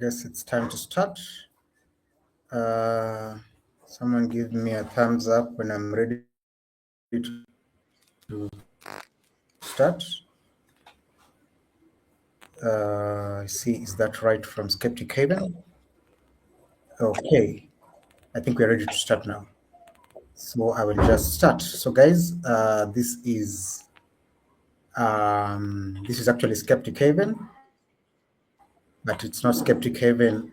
guess it's time to start. Someone give me a thumbs up when I'm ready to start. I see, is that right from Skeptic Haven? Okay, I think we're ready to start now. So I will just start. So guys, this is actually Skeptic Haven, but it's not Skeptic Haven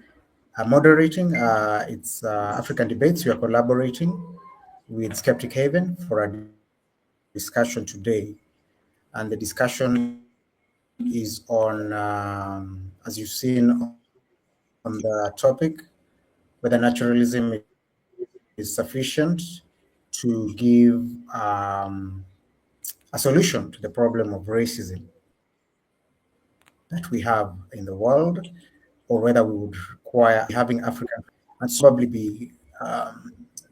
moderating. It's African Debates. We are collaborating with Skeptic Haven for a discussion today, and the discussion is on, as you've seen on the topic, whether naturalism is sufficient to give a solution to the problem of racism that we have in the world, or whether we would require having African, and probably be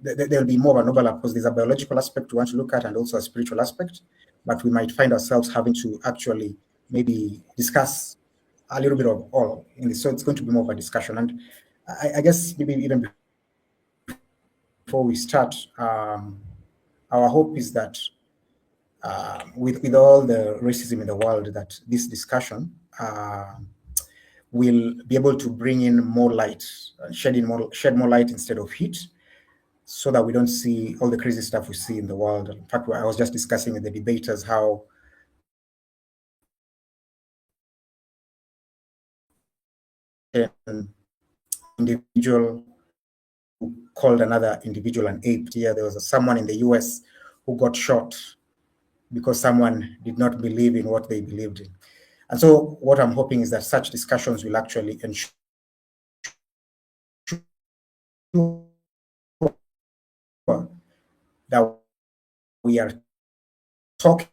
there'll be more of a noble approach. There's a biological aspect we want to look at, and also a spiritual aspect, but we might find ourselves having to actually maybe discuss a little bit of all in this. So it's going to be more of a discussion. And I guess maybe even before we start, our hope is that with all the racism in the world, that this discussion will be able to bring in more light, shed more light instead of heat, so that we don't see all the crazy stuff we see in the world. In fact, I was just discussing with the debaters how an individual who called another individual an ape. Here, there was someone in the US who got shot because someone did not believe in what they believed in. And so what I'm hoping is that such discussions will actually ensure that we are talking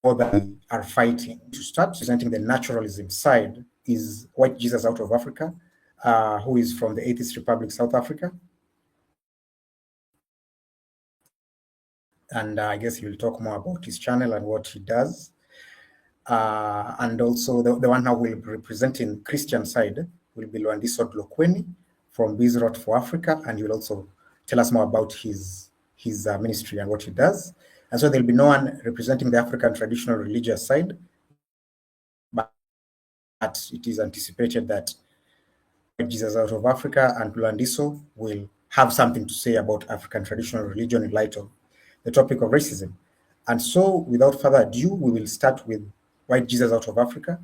or that we are fighting. To start presenting the naturalism side is White Jesus out of Africa, who is from the Atheist Republic, South Africa. And I guess he'll talk more about his channel and what he does. And also the one who will be representing Christian side will be Lwandiso Dlokweni from Bizrot for Africa, and he will also tell us more about his ministry and what he does. And so there'll be no one representing the African traditional religious side, but it is anticipated that Jesus out of Africa and Lwandiso will have something to say about African traditional religion in light of the topic of racism. And so without further ado, we will start with White Jesus out of Africa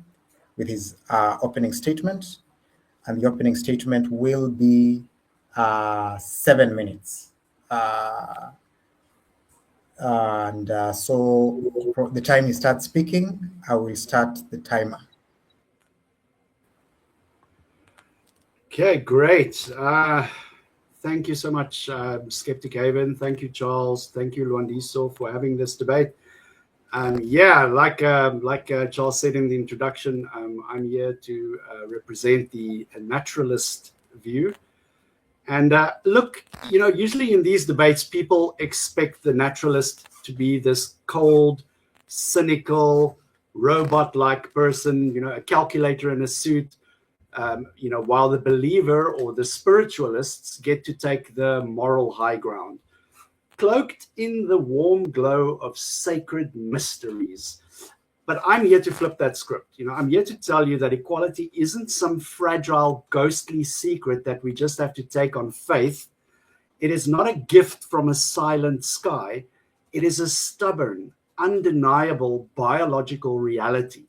with his opening statement. And the opening statement will be 7 minutes. So the time he starts speaking, I will start the timer. Okay, great. Thank you so much, Skeptic Haven. Thank you, Charles. Thank you, Lwandiso, for having this debate. Yeah, like Charles said in the introduction, I'm here to represent the naturalist view. And look, usually in these debates, people expect the naturalist to be this cold, cynical, robot-like person, a calculator in a suit, while the believer or the spiritualists get to take the moral high ground, cloaked in the warm glow of sacred mysteries. But I'm here to flip that script. I'm here to tell you that equality isn't some fragile, ghostly secret that we just have to take on faith. It is not a gift from a silent sky. It is a stubborn, undeniable biological reality.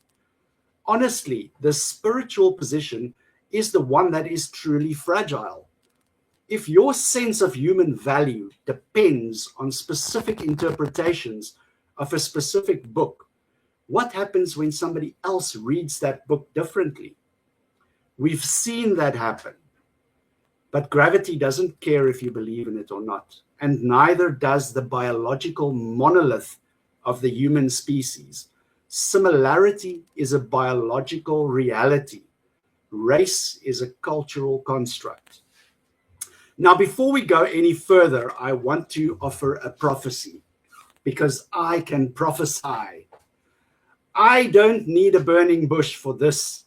Honestly, the spiritual position is the one that is truly fragile. If your sense of human value depends on specific interpretations of a specific book, what happens when somebody else reads that book differently? We've seen that happen. But gravity doesn't care if you believe in it or not, and neither does the biological monolith of the human species. Similarity is a biological reality. Race is a cultural construct. Now, before we go any further, I want to offer a prophecy, because I can prophesy. I don't need a burning bush for this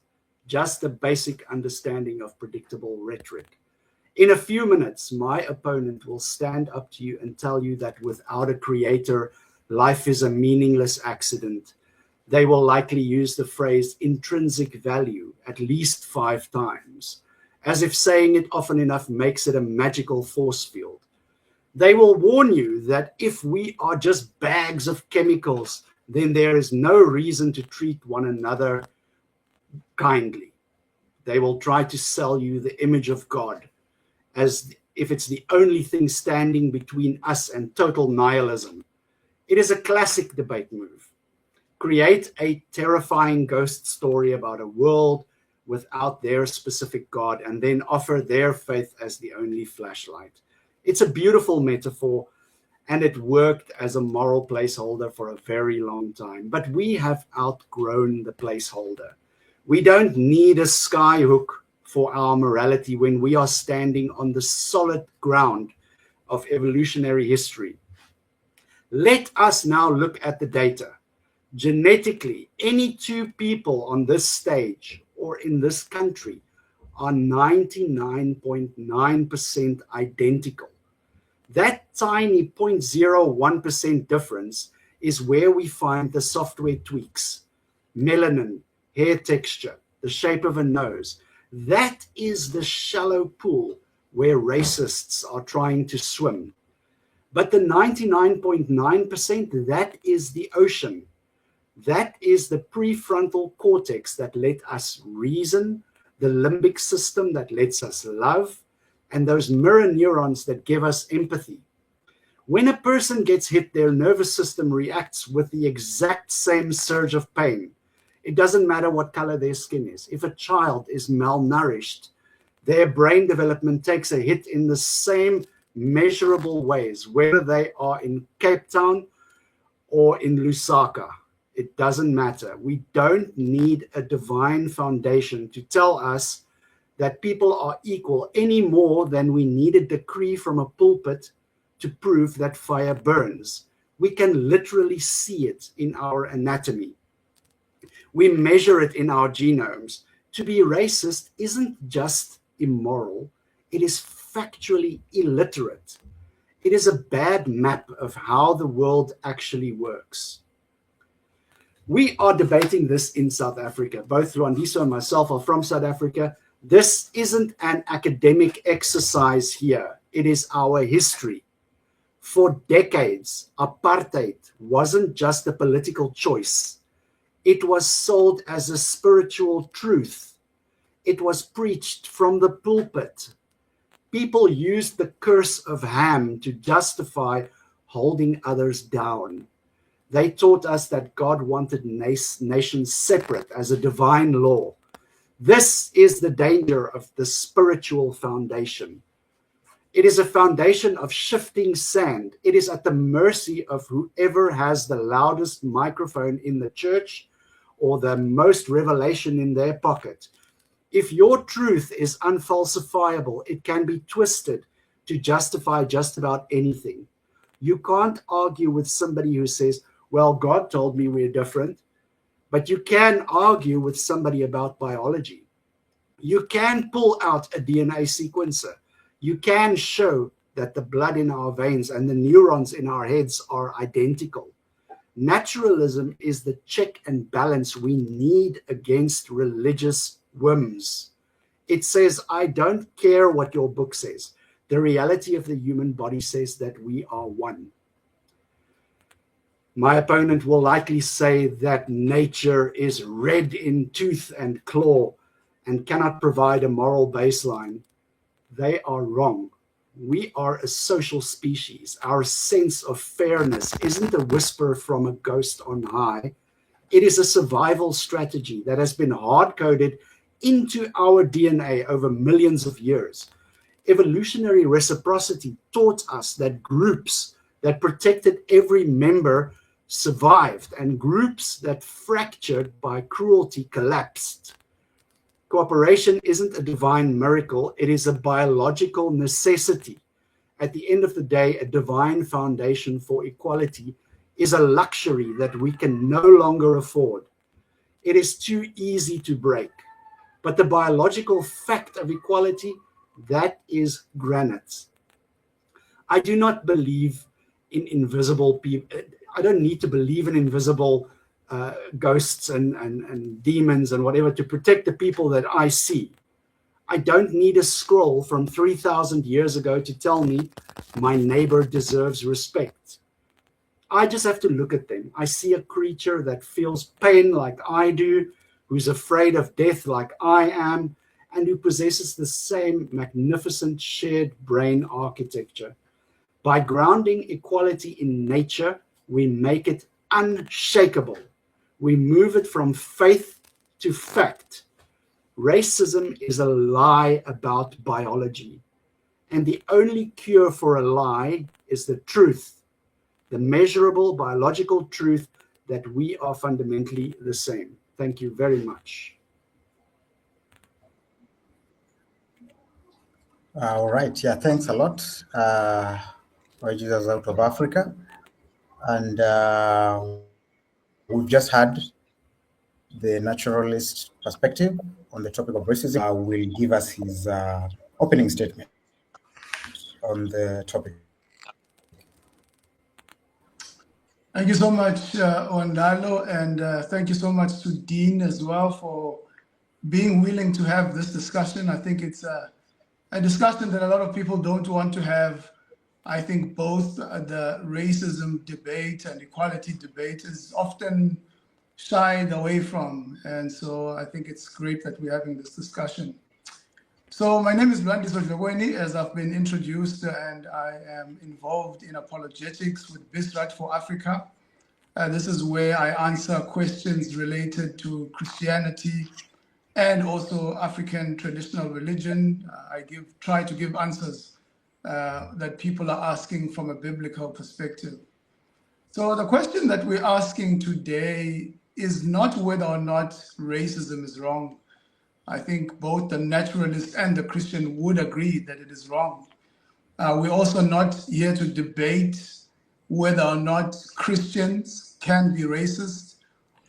just a basic understanding of predictable rhetoric. In a few minutes, my opponent will stand up to you and tell you that without a creator, life is a meaningless accident. They will likely use the phrase intrinsic value at least 5 times, as if saying it often enough makes it a magical force field. They will warn you that if we are just bags of chemicals, then there is no reason to treat one another kindly. They will try to sell you the image of God as if it's the only thing standing between us and total nihilism. It is a classic debate move. Create a terrifying ghost story about a world without their specific God and then offer their faith as the only flashlight. It's a beautiful metaphor, and it worked as a moral placeholder for a very long time. But we have outgrown the placeholder. We don't need a skyhook for our morality when we are standing on the solid ground of evolutionary history. Let us now look at the data. Genetically, any 2 people on this stage or in this country are 99.9% identical. That tiny 0.01% difference is where we find the software tweaks, melanin, hair texture, the shape of a nose. That is the shallow pool where racists are trying to swim. But the 99.9%, that is the ocean. That is the prefrontal cortex that let us reason, the limbic system that lets us love, and those mirror neurons that give us empathy. When a person gets hit, their nervous system reacts with the exact same surge of pain. It doesn't matter what color their skin is. If a child is malnourished, their brain development takes a hit in the same measurable ways, whether they are in Cape Town or in Lusaka. It doesn't matter. We don't need a divine foundation to tell us that people are equal any more than we need a decree from a pulpit to prove that fire burns. We can literally see it in our anatomy. We measure it in our genomes. To be racist isn't just immoral, it is factually illiterate. It is a bad map of how the world actually works. We are debating this in South Africa. Both Lwandiso and myself are from South Africa. This isn't an academic exercise here. It is our history. For decades, apartheid wasn't just a political choice. It was sold as a spiritual truth. It was preached from the pulpit. People used the curse of Ham to justify holding others down. They taught us that God wanted nations separate as a divine law. This is the danger of the spiritual foundation. It is a foundation of shifting sand. It is at the mercy of whoever has the loudest microphone in the church or the most revelation in their pocket. If your truth is unfalsifiable, it can be twisted to justify just about anything. You can't argue with somebody who says, well, God told me we're different. But you can argue with somebody about biology. You can pull out a DNA sequencer. You can show that the blood in our veins and the neurons in our heads are identical. Naturalism is the check and balance we need against religious whims. It says, I don't care what your book says. The reality of the human body says that we are one. My opponent will likely say that nature is red in tooth and claw and cannot provide a moral baseline. They are wrong. We are a social species. Our sense of fairness isn't a whisper from a ghost on high. It is a survival strategy that has been hard-coded into our DNA over millions of years. Evolutionary reciprocity taught us that groups that protected every member survived and groups that fractured by cruelty collapsed. Cooperation isn't a divine miracle, it is a biological necessity. At the end of the day, a divine foundation for equality is a luxury that we can no longer afford. It is too easy to break, But the biological fact of equality, that is granite. I do not believe in invisible people. I don't need to believe in invisible ghosts and demons and whatever to protect the people that I see. I don't need a scroll from 3,000 years ago to tell me my neighbor deserves respect. I just have to look at them. I see a creature that feels pain like I do, who's afraid of death like I am, and who possesses the same magnificent shared brain architecture. By grounding equality in nature, we make it unshakable. We move it from faith to fact. Racism is a lie about biology, and the only cure for a lie is the truth, the measurable biological truth that we are fundamentally the same. Thank you very much. All right. Yeah, thanks a lot. Jesus out of Africa. And we've just had the naturalist perspective on the topic of racism. Will give us his opening statement on the topic. Thank you so much, Ondalo, and thank you so much to Dean as well for being willing to have this discussion. I think it's a discussion that a lot of people don't want to have. I think both the racism debate and equality debate is often shied away from. And so I think it's great that we're having this discussion. So my name is Naturalism, as I've been introduced, and I am involved in apologetics with BizRat for Africa. This is where I answer questions related to Christianity and also African traditional religion. I try to give answers that people are asking from a biblical perspective. So the question that we're asking today is not whether or not racism is wrong. I think both the naturalist and the Christian would agree that it is wrong. We're also not here to debate whether or not Christians can be racist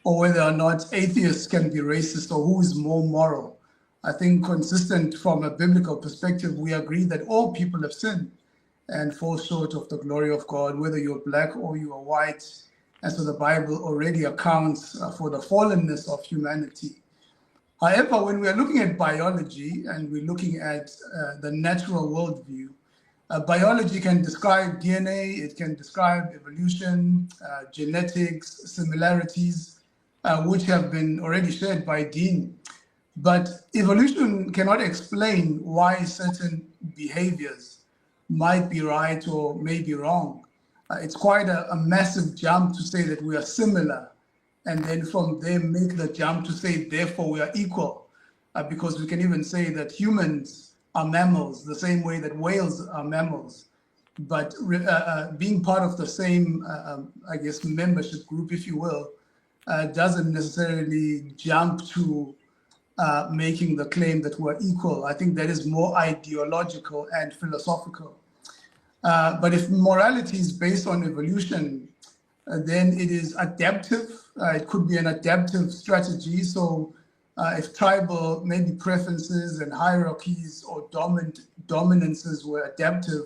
or whether or not atheists can be racist or who is more moral. I think consistent from a biblical perspective, we agree that all people have sinned and fall short of the glory of God, whether you're black or you are white. And so the Bible already accounts for the fallenness of humanity. However, when we're looking at biology and we're looking at the natural worldview, biology can describe DNA, it can describe evolution, genetics, similarities, which have been already shared by Dean. But evolution cannot explain why certain behaviors might be right or may be wrong. It's quite a massive jump to say that we are similar, and then from there make the jump to say, therefore, we are equal, because we can even say that humans are mammals, the same way that whales are mammals. But being part of the same, I guess, membership group, if you will, doesn't necessarily jump to making the claim that we're equal. I think that is more ideological and philosophical. But if morality is based on evolution, then it is adaptive. It could be an adaptive strategy. So if tribal maybe preferences and hierarchies or dominances were adaptive,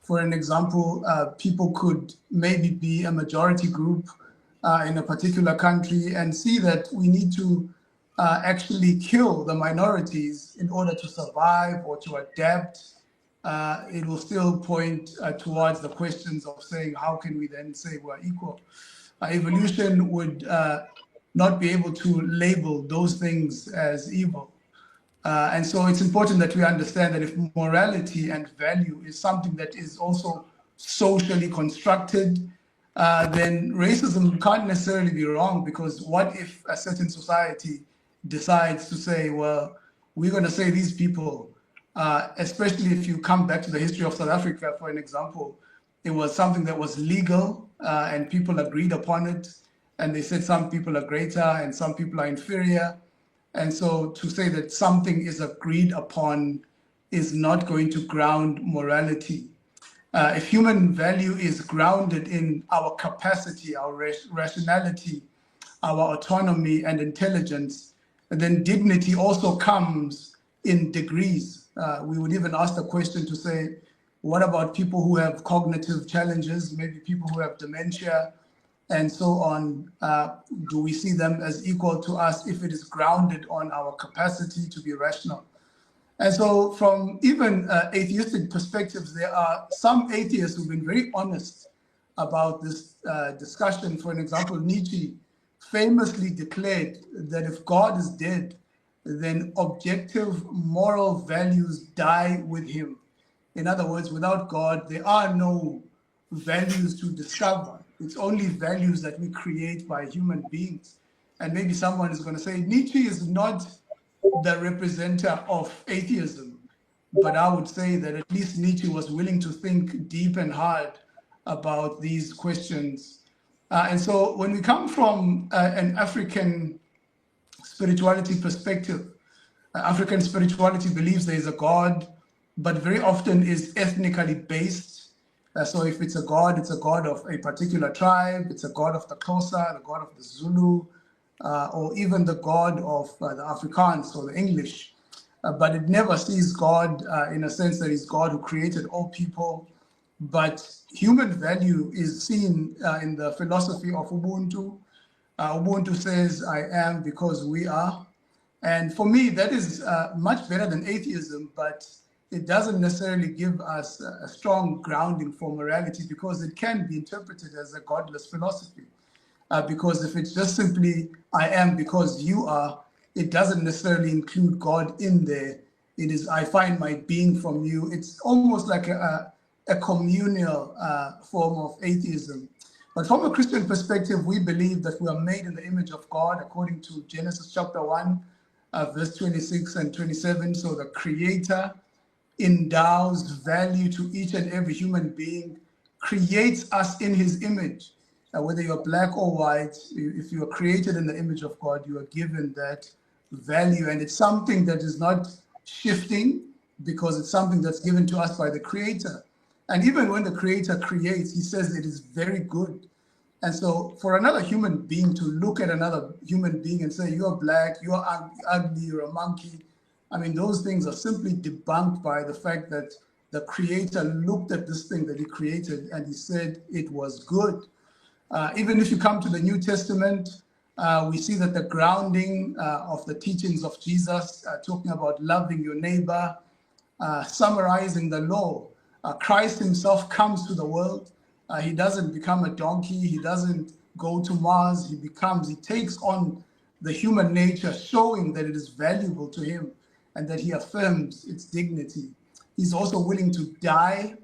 for an example, people could maybe be a majority group in a particular country and see that we need to actually kill the minorities in order to survive or to adapt. It will still point towards the questions of saying, how can we then say we're equal? Evolution would not be able to label those things as evil. And so it's important that we understand that if morality and value is something that is also socially constructed, then racism can't necessarily be wrong, because what if a certain society decides to say, well, we're going to say these people, especially if you come back to the history of South Africa, for an example, it was something that was legal and people agreed upon it. And they said some people are greater and some people are inferior. And so to say that something is agreed upon is not going to ground morality. If human value is grounded in our capacity, our rationality, our autonomy and intelligence, then dignity also comes in degrees. We would even ask the question to say, what about people who have cognitive challenges, maybe people who have dementia, and so on? Do we see them as equal to us if it is grounded on our capacity to be rational? And so from even atheistic perspectives, there are some atheists who've been very honest about this discussion. For an example, Nietzsche famously declared that if God is dead, then objective moral values die with him. In other words, without God, there are no values to discover. It's only values that we create by human beings. And maybe someone is going to say, Nietzsche is not the representative of atheism. But I would say that at least Nietzsche was willing to think deep and hard about these questions. And so when we come from an African spirituality perspective, African spirituality believes there is a God, but very often is ethnically based. So if it's a God of a particular tribe, it's a God of the Xhosa, the God of the Zulu, or even the God of the Afrikaans or the English. But it never sees God in a sense that he's God who created all people. But human value is seen in the philosophy of Ubuntu. Ubuntu says, I am because we are. And for me, that is much better than atheism, but it doesn't necessarily give us a strong grounding for morality because it can be interpreted as a godless philosophy. Because if it's just simply, I am because you are, it doesn't necessarily include God in there. It is, I find my being from you. It's almost like a communal form of atheism. But from a Christian perspective, we believe that we are made in the image of God, according to Genesis chapter 1, verse 26 and 27. So the Creator endows value to each and every human being, creates us in his image. Whether you're black or white, if you are created in the image of God, you are given that value. And it's something that is not shifting because it's something that's given to us by the Creator. And even when the Creator creates, he says it is very good. And so for another human being to look at another human being and say, you're black, you're ugly, you're a monkey, I mean, those things are simply debunked by the fact that the Creator looked at this thing that he created and he said it was good. Even if you come to the New Testament, we see that the grounding of the teachings of Jesus, talking about loving your neighbor, summarizing the law. Christ himself comes to the world. He doesn't become a donkey. He doesn't go to Mars. He takes on the human nature, showing that it is valuable to him and that he affirms its dignity. He's also willing to die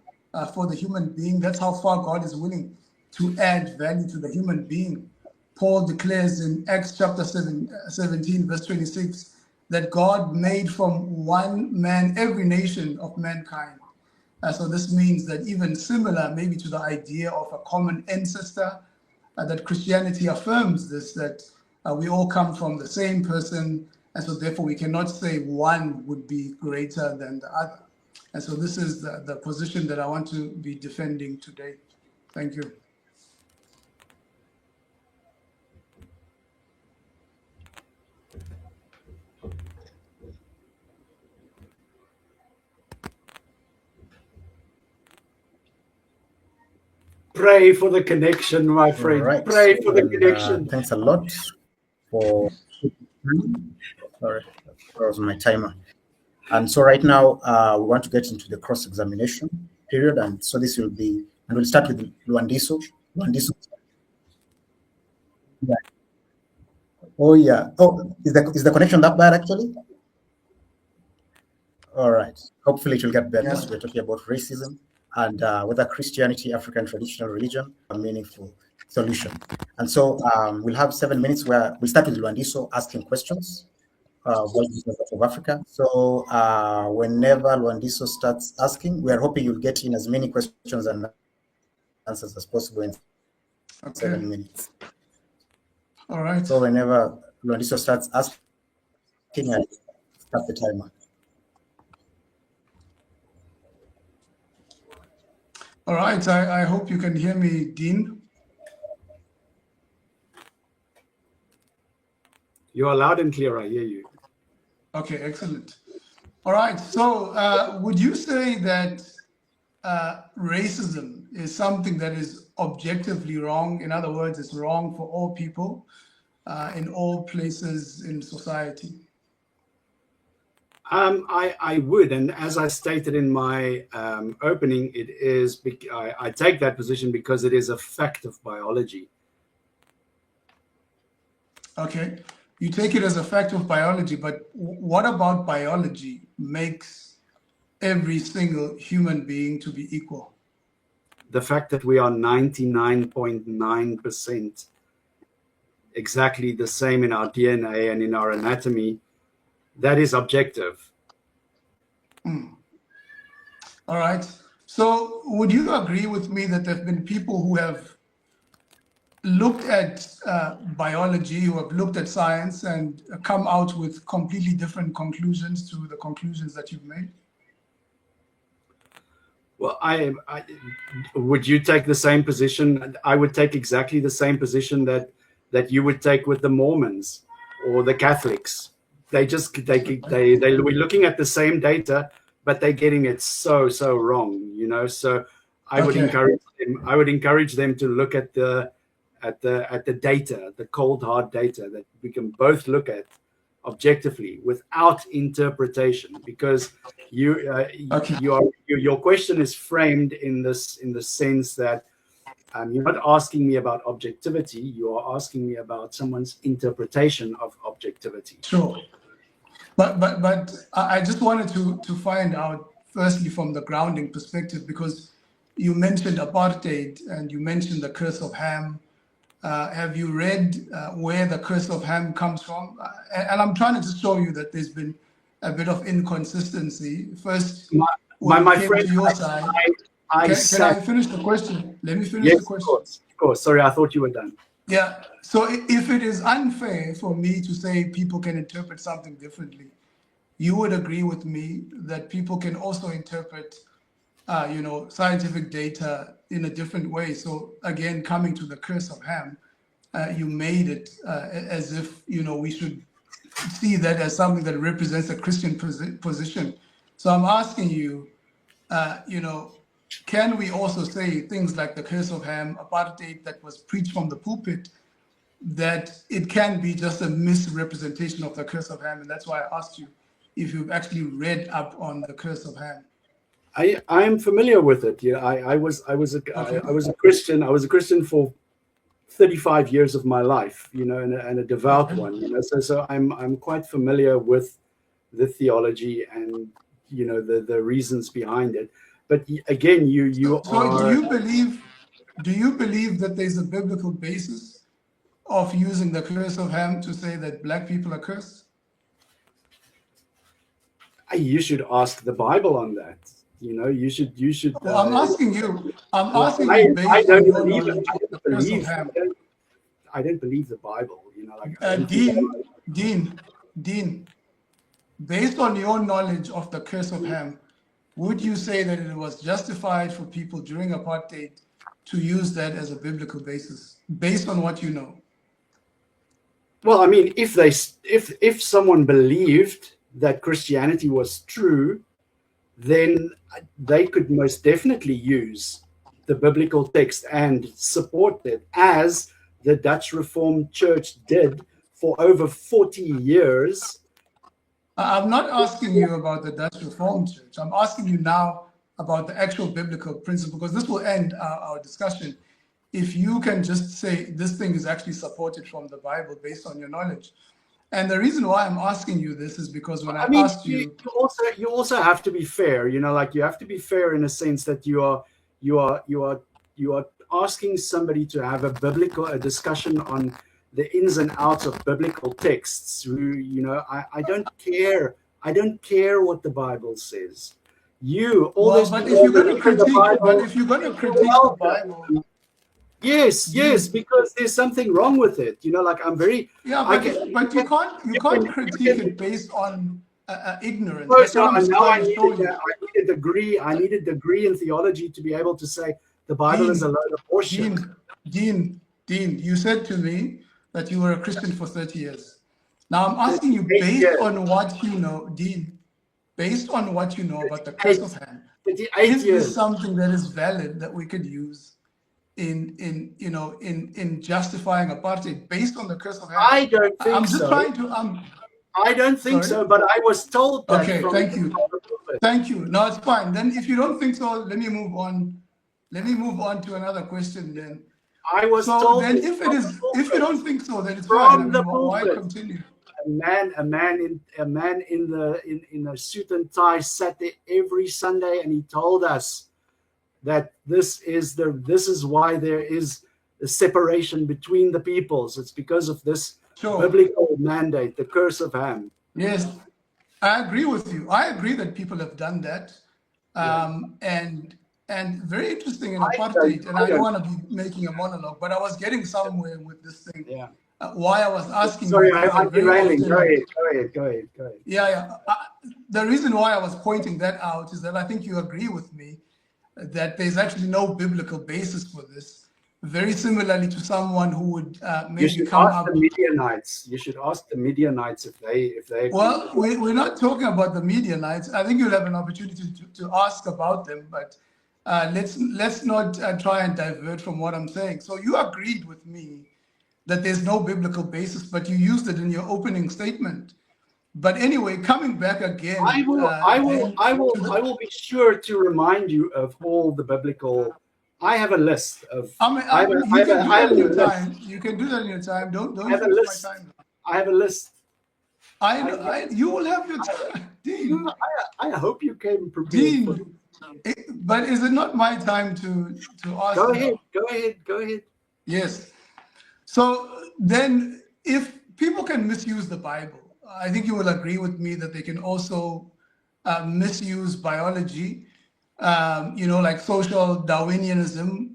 for the human being. That's how far God is willing to add value to the human being. Paul declares in Acts chapter 17, verse 26, that God made from one man every nation of mankind. So this means that even similar maybe to the idea of a common ancestor, that Christianity affirms this, that we all come from the same person, and so therefore we cannot say one would be greater than the other. And so this is the position that I want to be defending today. Thank you. Pray for the connection, my friend. Right. Pray for the connection. Thanks a lot for. Sorry, that was my timer. And so right now we want to get into the cross-examination period, and so this will be, and we'll start with Luandiso. Luandiso. Yeah. Oh yeah. Oh, is the connection that bad actually? All right. Hopefully it will get better. Yes, we're talking about racism and whether Christianity, African traditional religion, a meaningful solution. And so we'll have 7 minutes where we start with Luandiso asking questions of Africa. So whenever Luandiso starts asking, we are hoping you'll get in as many questions and answers as possible in 7 minutes. All right. So whenever Luandiso starts asking, I start the timer. All right. I hope you can hear me, Dean. You are loud and clear. I hear you. Okay, excellent. All right. So, would you say that racism is something that is objectively wrong? In other words, it's wrong for all people in all places in society? I would, and as I stated in my opening, it is. I take that position because it is a fact of biology. Okay. You take it as a fact of biology, but what about biology makes every single human being to be equal? The fact that we are 99.9% exactly the same in our DNA and in our anatomy, that is objective. All right. So, would you agree with me that there have been people who have looked at biology, who have looked at science, and come out with completely different conclusions to the conclusions that you've made? Well, would you take the same position? I would take exactly the same position that you would take with the Mormons or the Catholics. We're looking at the same data, but they're getting it so wrong, you know. So I would encourage them to look at the data, the cold hard data that we can both look at objectively without interpretation, because your question is framed in the sense that you're not asking me about objectivity, you are asking me about someone's interpretation of objectivity. Sure. But I just wanted to find out, firstly, from the grounding perspective, because you mentioned apartheid and you mentioned the curse of Ham. Have you read where the curse of Ham comes from? And I'm trying to just show you that there's been a bit of inconsistency. First, my friend, to your side. Can I finish the question? Let me finish the question. Of course. Sorry, I thought you were done. Yeah. So if it is unfair for me to say people can interpret something differently, you would agree with me that people can also interpret, scientific data in a different way. So again, coming to the curse of Ham, you made it as if, we should see that as something that represents a Christian position. So I'm asking you, can we also say things like the curse of Ham, apartheid that was preached from the pulpit, that it can be just a misrepresentation of the curse of Ham? And that's why I asked you if you've actually read up on the curse of Ham. I'm familiar with it. Yeah, I was a Christian. I was a Christian for 35 years of my life, and a devout one. So I'm quite familiar with the theology and the reasons behind it. But again, you so are. Do you believe that there's a biblical basis of using the curse of Ham to say that black people are cursed? You should ask the Bible on that. You should. Well, I'm asking you. Based on your knowledge of the curse of Ham. I don't believe the Bible. Dean, based on your knowledge of the curse of Ham, would you say that it was justified for people during apartheid to use that as a biblical basis, based on what you know? Well, I mean, if someone believed that Christianity was true, then they could most definitely use the biblical text and support it, as the Dutch Reformed Church did for over 40 years. I'm not asking you about the Dutch Reformed Church. I'm asking you now about the actual biblical principle, because this will end our discussion. If you can just say this thing is actually supported from the Bible based on your knowledge. And the reason why I'm asking you this is because when I asked you also have to be fair. You have to be fair in a sense that you are asking somebody to have a discussion on the ins and outs of biblical texts. I don't care. I don't care what the Bible says. But if you're going to critique the Bible. Yes, because there's something wrong with it. I'm very. Yeah, but you can't critique it based on ignorance. I need a degree. I need a degree in theology to be able to say the Bible is a load of horseshit. Dean, you said to me that you were a Christian for 30 years. Now I'm asking you, 38 based years. on what you know, Dean, based on what you know about the curse of Ham, 38 is years. this something that is valid that we could use in justifying apartheid based on the curse of Ham? I don't think I'm just so. trying to. I don't think Sorry? so, but I was told that Okay, from thank you. the prophet. Thank you. No, it's fine. Then if you don't think so, let me move on. Let me move on to another question then. I was So told then this if from it the is, if pulpit. you don't think so, then it's fine. I From mean, the why pulpit. continue? A man in a suit and tie sat there every Sunday, and he told us that this is why there is a separation between the peoples. It's because of this Sure. biblical mandate, the curse of Ham. Yes, I agree with you. I agree that people have done that. And very interesting in apartheid, and I don't want to be making a monologue, but I was getting somewhere with this thing. Yeah. Why I was asking Sorry, you is that I'm very derailing. often, Go ahead. yeah. The reason why I was pointing that out is that I think you agree with me that there's actually no biblical basis for this. Very similarly to someone who would You maybe should come ask up. the Midianites. You should ask the Midianites if they agree. Well, we're not talking about the Midianites. I think you'll have an opportunity to ask about them, but let's not try and divert from what I'm saying. So you agreed with me that there's no biblical basis, but you used it in your opening statement. But anyway, coming back again, I will be sure to remind you of all the biblical. I have a list of. You can do that in your time. You can do that in your time. Don't use my time. I have a list. You will have your time, Dean. I hope you came prepared. Dean, but is it not my time to ask? Go ahead. Yes. So then, if people can misuse the Bible, I think you will agree with me that they can also misuse biology. Like social Darwinianism,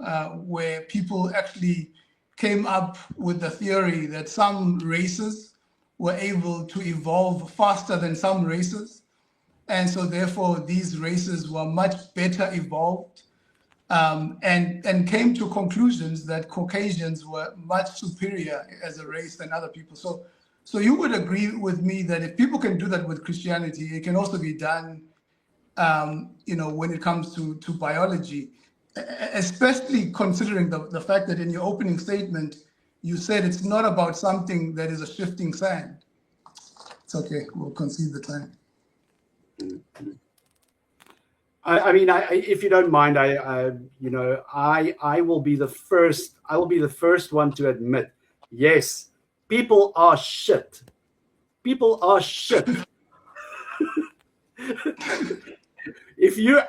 where people actually came up with the theory that some races were able to evolve faster than some races. And so therefore, these races were much better evolved, and came to conclusions that Caucasians were much superior as a race than other people. So you would agree with me that if people can do that with Christianity, it can also be done when it comes to biology, especially considering the fact that in your opening statement, you said it's not about something that is a shifting sand. It's okay, we'll concede the time. If you don't mind, I will be the first. I will be the first one to admit, yes, people are shit. People are shit. If you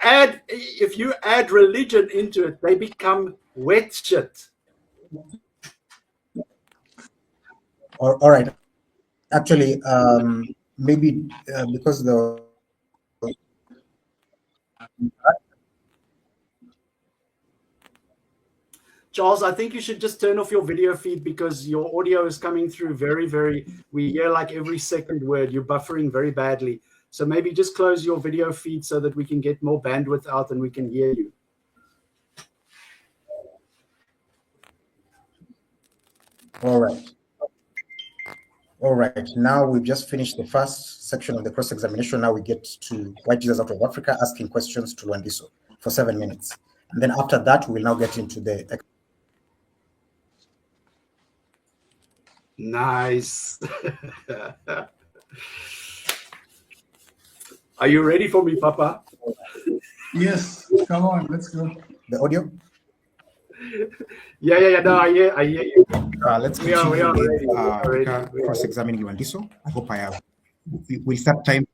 add religion into it, they become wet shit. All right. Actually, maybe because the Charles, I think you should just turn off your video feed because your audio is coming through very. We hear like every second word. You're buffering very badly. So maybe just close your video feed so that we can get more bandwidth out and we can hear you. All right. Now we've just finished the first section of the cross-examination. Now we get to White Jesus out of Africa asking questions to Lwandiso for 7 minutes. And then after that, we'll now get into the... Nice. Are you ready for me, Papa? Yes, come on, let's go. The audio? Yeah. No, I hear you. Let's continue with cross-examining Lwandiso. I hope I have. We'll start time.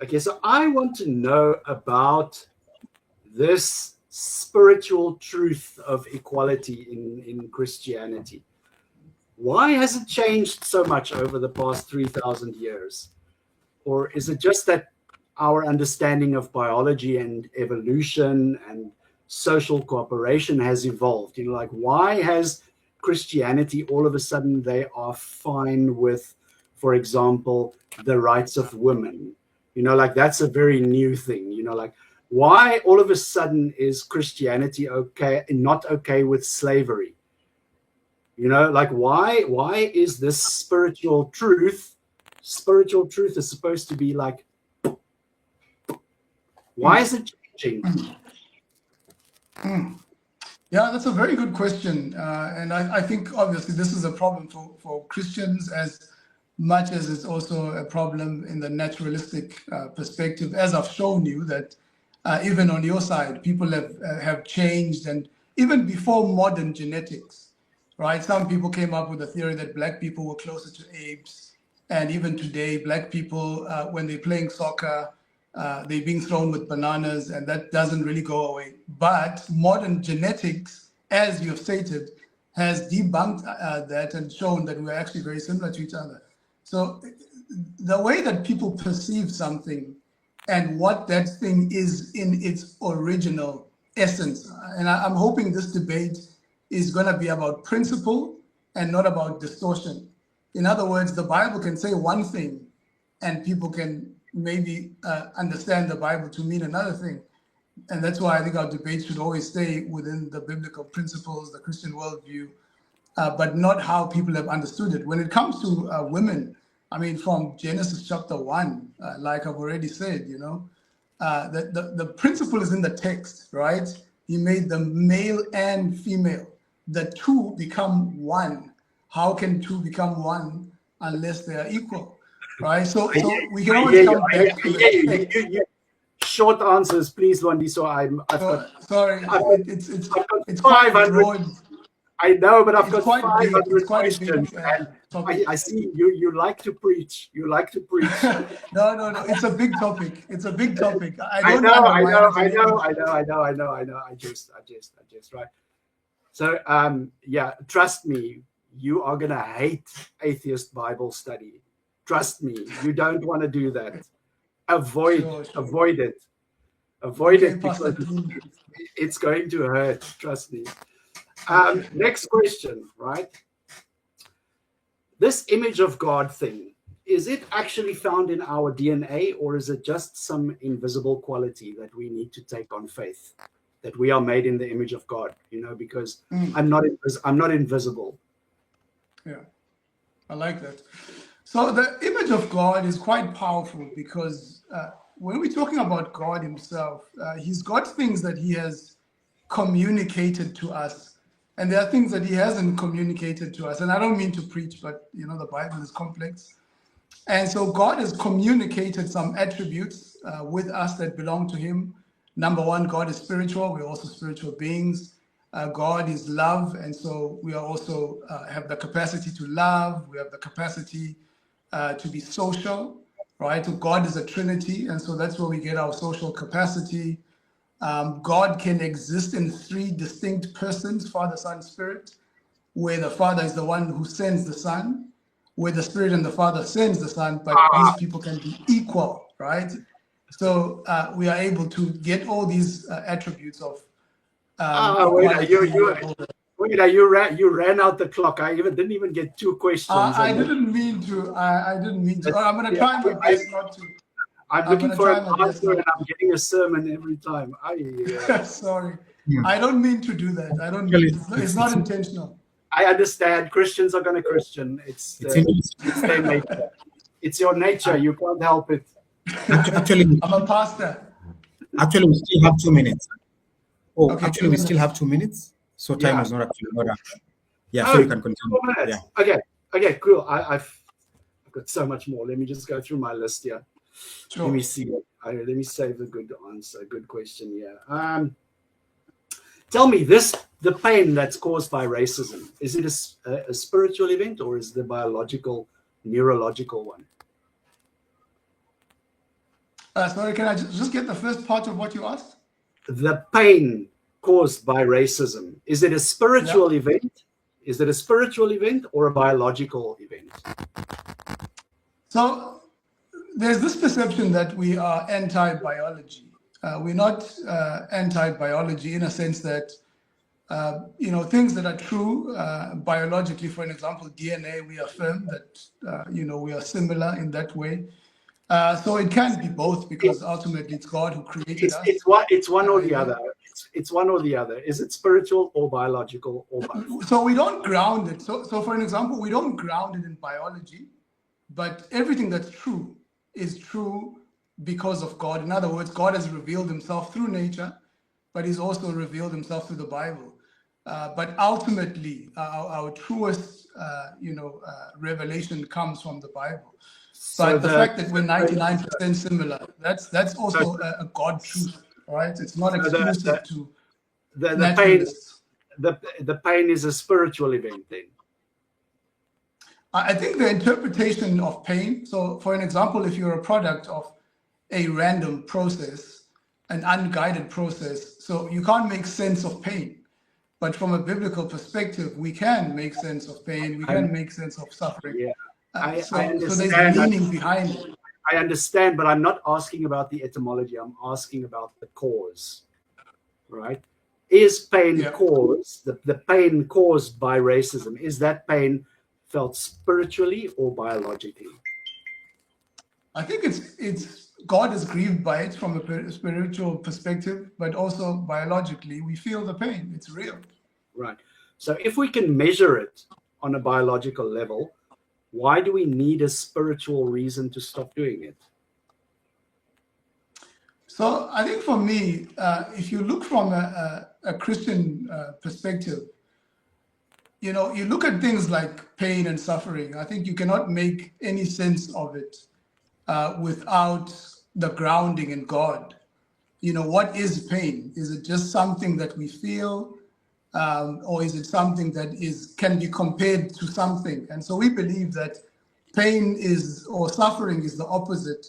Okay, so I want to know about this spiritual truth of equality in Christianity. Why has it changed so much over the past 3,000 years? Or is it just that our understanding of biology and evolution and social cooperation has evolved? Why has Christianity all of a sudden they are fine with, for example, the rights of women? That's a very new thing. Why all of a sudden is Christianity not okay with slavery? Why is this spiritual truth spiritual truth is supposed to be like, why is it changing? Yeah, that's a very good question. And I think obviously this is a problem for Christians as much as it's also a problem in the naturalistic perspective, as I've shown you that even on your side, people have changed. And even before modern genetics, right? Some people came up with a theory that black people were closer to apes. And even today, black people, when they're playing soccer, they're being thrown with bananas, and that doesn't really go away. But modern genetics, as you have stated, has debunked that and shown that we're actually very similar to each other. So the way that people perceive something and what that thing is in its original essence, and I'm hoping this debate is going to be about principle and not about distortion. In other words, the Bible can say one thing and people can maybe understand the Bible to mean another thing. And that's why I think our debate should always stay within the biblical principles, the Christian worldview, but not how people have understood it. When it comes to women, I mean, from Genesis chapter 1, like I've already said, the principle is in the text, right? He made them male and female. The two become one. How can two become one unless they are equal, right? So we can always come back to the text. Short answers, please, Lwandiso. Sorry, it's quite 500. broad. I know, but I've It's got quite big. 500 It's quite a questions. big topic. I see you like to preach. You like to preach. No. It's a big topic. It's a big topic. I know. I just, right. So, yeah, trust me, you are going to hate atheist Bible study. Trust me, you don't want to do that. Avoid it. Avoid it because it's going to hurt. Trust me. Next question, right? This image of God thing, is it actually found in our DNA, or is it just some invisible quality that we need to take on faith, that we are made in the image of God? Because I'm not invisible. Yeah, I like that. So the image of God is quite powerful because when we're talking about God himself, he's got things that he has communicated to us, and there are things that he hasn't communicated to us. And I don't mean to preach, but the Bible is complex. And so God has communicated some attributes with us that belong to him. Number one, God is spiritual. We're also spiritual beings. God is love. And so we are also have the capacity to love. We have the capacity to be social, right? So God is a Trinity. And so that's where we get our social capacity. God can exist in three distinct persons, Father, Son, Spirit, where the Father is the one who sends the Son, where the Spirit and the Father sends the Son, but these people can be equal, right? So we are able to get all these attributes of you ran out the clock. I didn't even get two questions. I didn't mean to. I'm going to try my best not to. I'm looking for an answer, and I'm getting a sermon every time. Sorry. I don't mean to do that. It's not intentional. I understand. Christians are going to Christian. It's their nature. It's your nature. You can't help it. Actually, I'm a pastor. Actually, we still have 2 minutes. Oh, Okay, actually, we still have 2 minutes. So time is not actually not up. Yeah, so you can continue. 4 minutes. Yeah. Okay, cool. I've got so much more. Let me just go through my list here. Sure. Let me see. Let me save the good answer. Good question. Yeah. Tell me the pain that's caused by racism, is it a spiritual event, or is it a biological, neurological one? Sorry, can I just get the first part of what you asked? The pain caused by racism, is it a spiritual event? Is it a spiritual event or a biological event? So there's this perception that we are anti-biology. We're not anti-biology in a sense that, things that are true biologically, for an example, DNA, we affirm that, we are similar in that way. So it can be both because ultimately it's God who created us. It's one or the other. It's one or the other. Is it spiritual or biological or both? So we don't ground it. So for an example, we don't ground it in biology. but everything that's true is true because of God. In other words, God has revealed himself through nature, but he's also revealed himself through the Bible. But ultimately, our truest, revelation comes from the Bible. So But the fact that we're 99% similar, that's also a God truth, right? It's not exclusive to the pain, naturalists. the pain is a spiritual event then. I think the interpretation of pain, so for an example, if you're a product of a random process, an unguided process, so you can't make sense of pain. But from a biblical perspective, we can make sense of pain, we can make sense of suffering. Yeah, I So understand. there's meaning behind it. I understand, but I'm not asking about the etymology. I'm asking about the cause, right? Is pain caused, the pain caused by racism, is that pain felt spiritually or biologically? I think it's God is grieved by it from a spiritual perspective, but also biologically, we feel the pain. It's real. Right. So if we can measure it on a biological level, why do we need a spiritual reason to stop doing it? So I think for me, if you look from a Christian perspective, you look at things like pain and suffering. I think you cannot make any sense of it without the grounding in God. What is pain? Is it just something that we feel, or is it something that can be compared to something? And so we believe that pain or suffering is the opposite,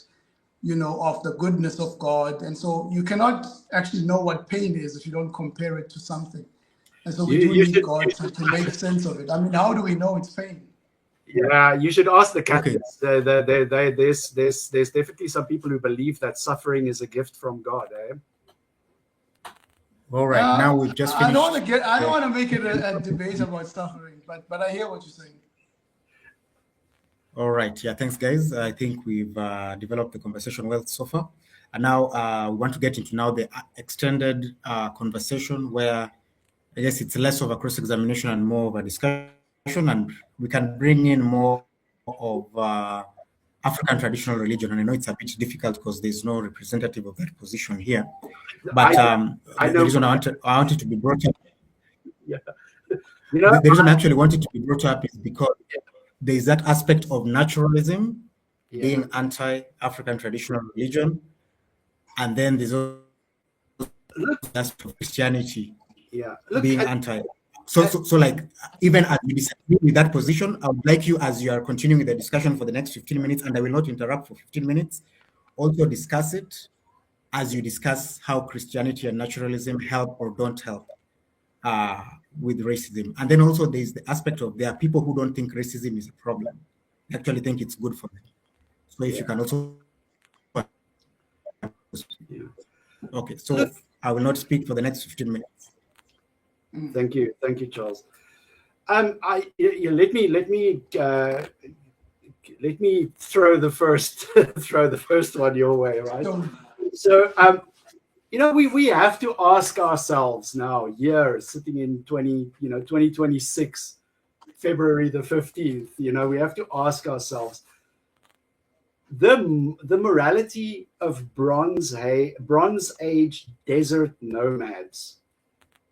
of the goodness of God. And so you cannot actually know what pain is if you don't compare it to something. And so we do need God to make sense of it. I mean, how do we know it's pain? Yeah, you should ask the Catholics. There's definitely some people who believe that suffering is a gift from God. All right, now we've just finished. I don't want to make it a debate about suffering, but I hear what you're saying. All right, yeah, thanks, guys. I think we've developed the conversation well so far, and now we want to get into now the extended conversation where I guess it's less of a cross-examination and more of a discussion, and we can bring in more of African traditional religion. And I know it's a bit difficult because there's no representative of that position here. But the reason I wanted to be brought up, the reason I actually wanted to be brought up is because there is that aspect of naturalism being anti-African traditional religion, and then there's also the aspect of Christianity being anti. So like, even as we disagree with that position, I would like you, as you are continuing the discussion for the next 15 minutes, and I will not interrupt for 15 minutes, also discuss it as you discuss how Christianity and naturalism help or don't help with racism. And then also there's the aspect of there are people who don't think racism is a problem. They actually think it's good for them. So if you can also... Okay, so I will not speak for the next 15 minutes. Thank you, Charles. Let me throw the first one your way, right? So we have to ask ourselves now, here sitting in 2026, February the 15th, we have to ask ourselves the morality of Bronze Age desert nomads,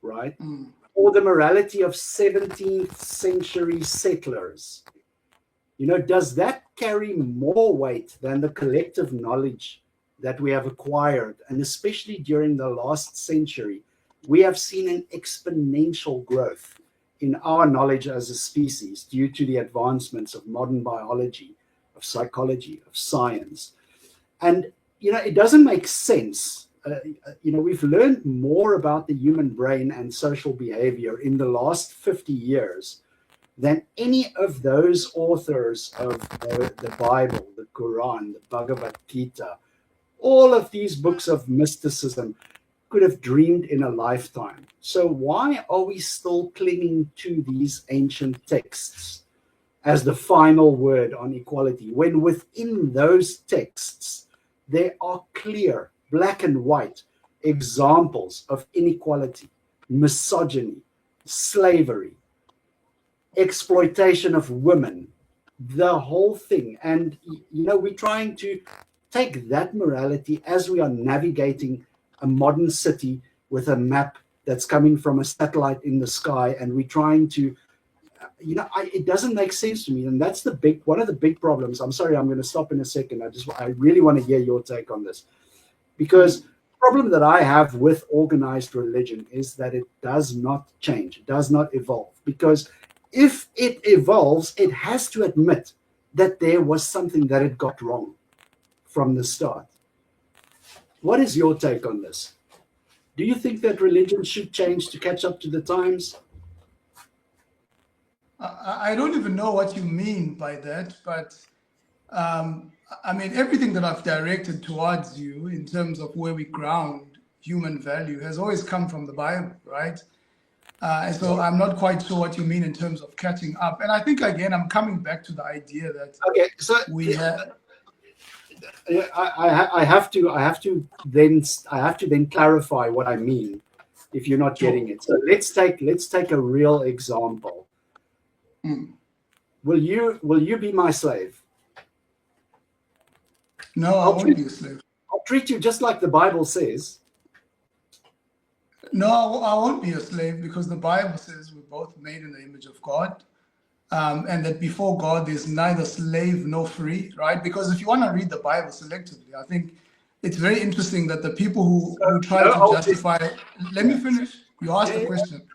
right? Or the morality of 17th century settlers. Does that carry more weight than the collective knowledge that we have acquired? And especially during the last century, we have seen an exponential growth in our knowledge as a species due to the advancements of modern biology, of psychology, of science. And, it doesn't make sense. We've learned more about the human brain and social behavior in the last 50 years than any of those authors of the Bible, the Quran, the Bhagavad Gita, all of these books of mysticism could have dreamed in a lifetime. So why are we still clinging to these ancient texts as the final word on equality, when within those texts there are clear, black and white examples of inequality, misogyny, slavery, exploitation of women, the whole thing. And, we're trying to take that morality as we are navigating a modern city with a map that's coming from a satellite in the sky, and we're trying to, it doesn't make sense to me. And that's one of the big problems. I'm sorry, I'm going to stop in a second. I really want to hear your take on this, because the problem that I have with organized religion is that it does not change. It does not evolve, because if it evolves, it has to admit that there was something that it got wrong from the start. What is your take on this? Do you think that religion should change to catch up to the times? I don't even know what you mean by that, but I mean, everything that I've directed towards you in terms of where we ground human value has always come from the Bible, right? And so I'm not quite sure what you mean in terms of catching up. And I think, again, I'm coming back to the idea that we have. I have to then clarify what I mean if you're not getting it. So let's take a real example. Will you be my slave? No, I won't be a slave. I'll treat you just like the Bible says. No, I won't be a slave, because the Bible says we're both made in the image of God, and that before God there's neither slave nor free, right? Because if you want to read the Bible selectively, I think it's very interesting that the people who try to justify. Let me finish. You asked the question.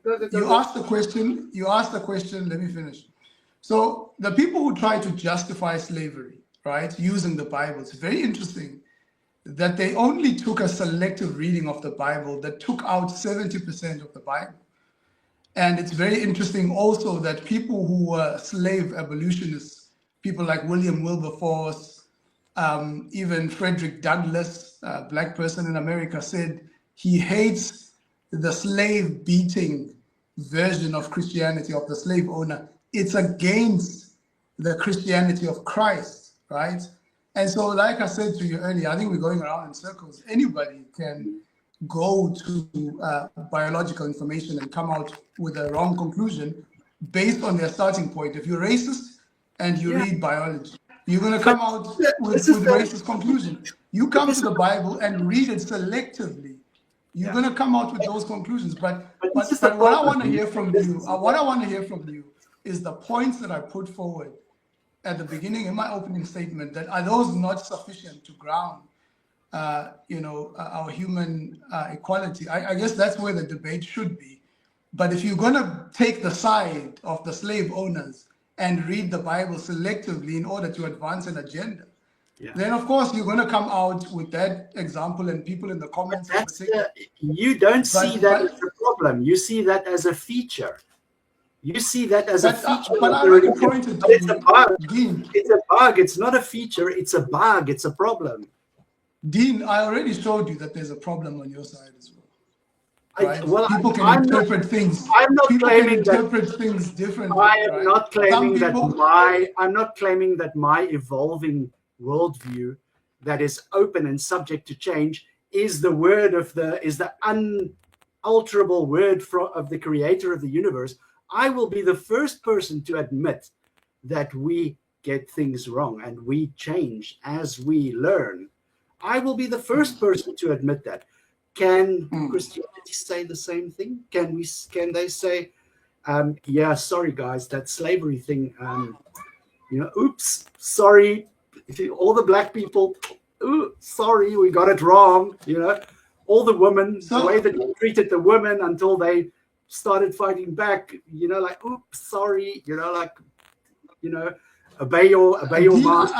You asked the question. Let me finish. So the people who try to justify slavery, right, using the Bible, it's very interesting that they only took a selective reading of the Bible that took out 70% of the Bible. And it's very interesting also that people who were slave abolitionists, people like William Wilberforce, even Frederick Douglass, a black person in America, said he hates the slave beating version of Christianity, of the slave owner. It's against the Christianity of Christ, right? And so, like I said to you earlier, I think we're going around in circles. Anybody can go to biological information and come out with a wrong conclusion based on their starting point. If you're racist and you read biology, you're going to come out with racist conclusion. You come to the Bible and read it selectively, you're going to come out with those conclusions. But what I want to hear from you, is the points that I put forward at the beginning in my opening statement, that are those not sufficient to ground, our human equality? I guess that's where the debate should be. But if you're going to take the side of the slave owners and read the Bible selectively in order to advance an agenda, then of course you're going to come out with that example, and people in the comments. You don't see that as a problem. You see that as a feature. You see that as a feature. But I already pointed to it's a bug. Dean. It's a bug. It's not a feature. It's a bug. It's a problem. Dean, I already showed you that there's a problem on your side as well. Right? People can interpret things. I'm not claiming that. Interpret things differently. I am not claiming that I'm not claiming that my evolving worldview that is open and subject to change is the word of the unalterable word of the creator of the universe. I will be the first person to admit that we get things wrong and we change as we learn. I will be the first person to admit that. Can Christianity say the same thing? Can they say, sorry guys, that slavery thing, oops, sorry, all the black people, sorry, we got it wrong, all the women, the way that you treated the women until they started fighting back, oops, sorry, obey your master.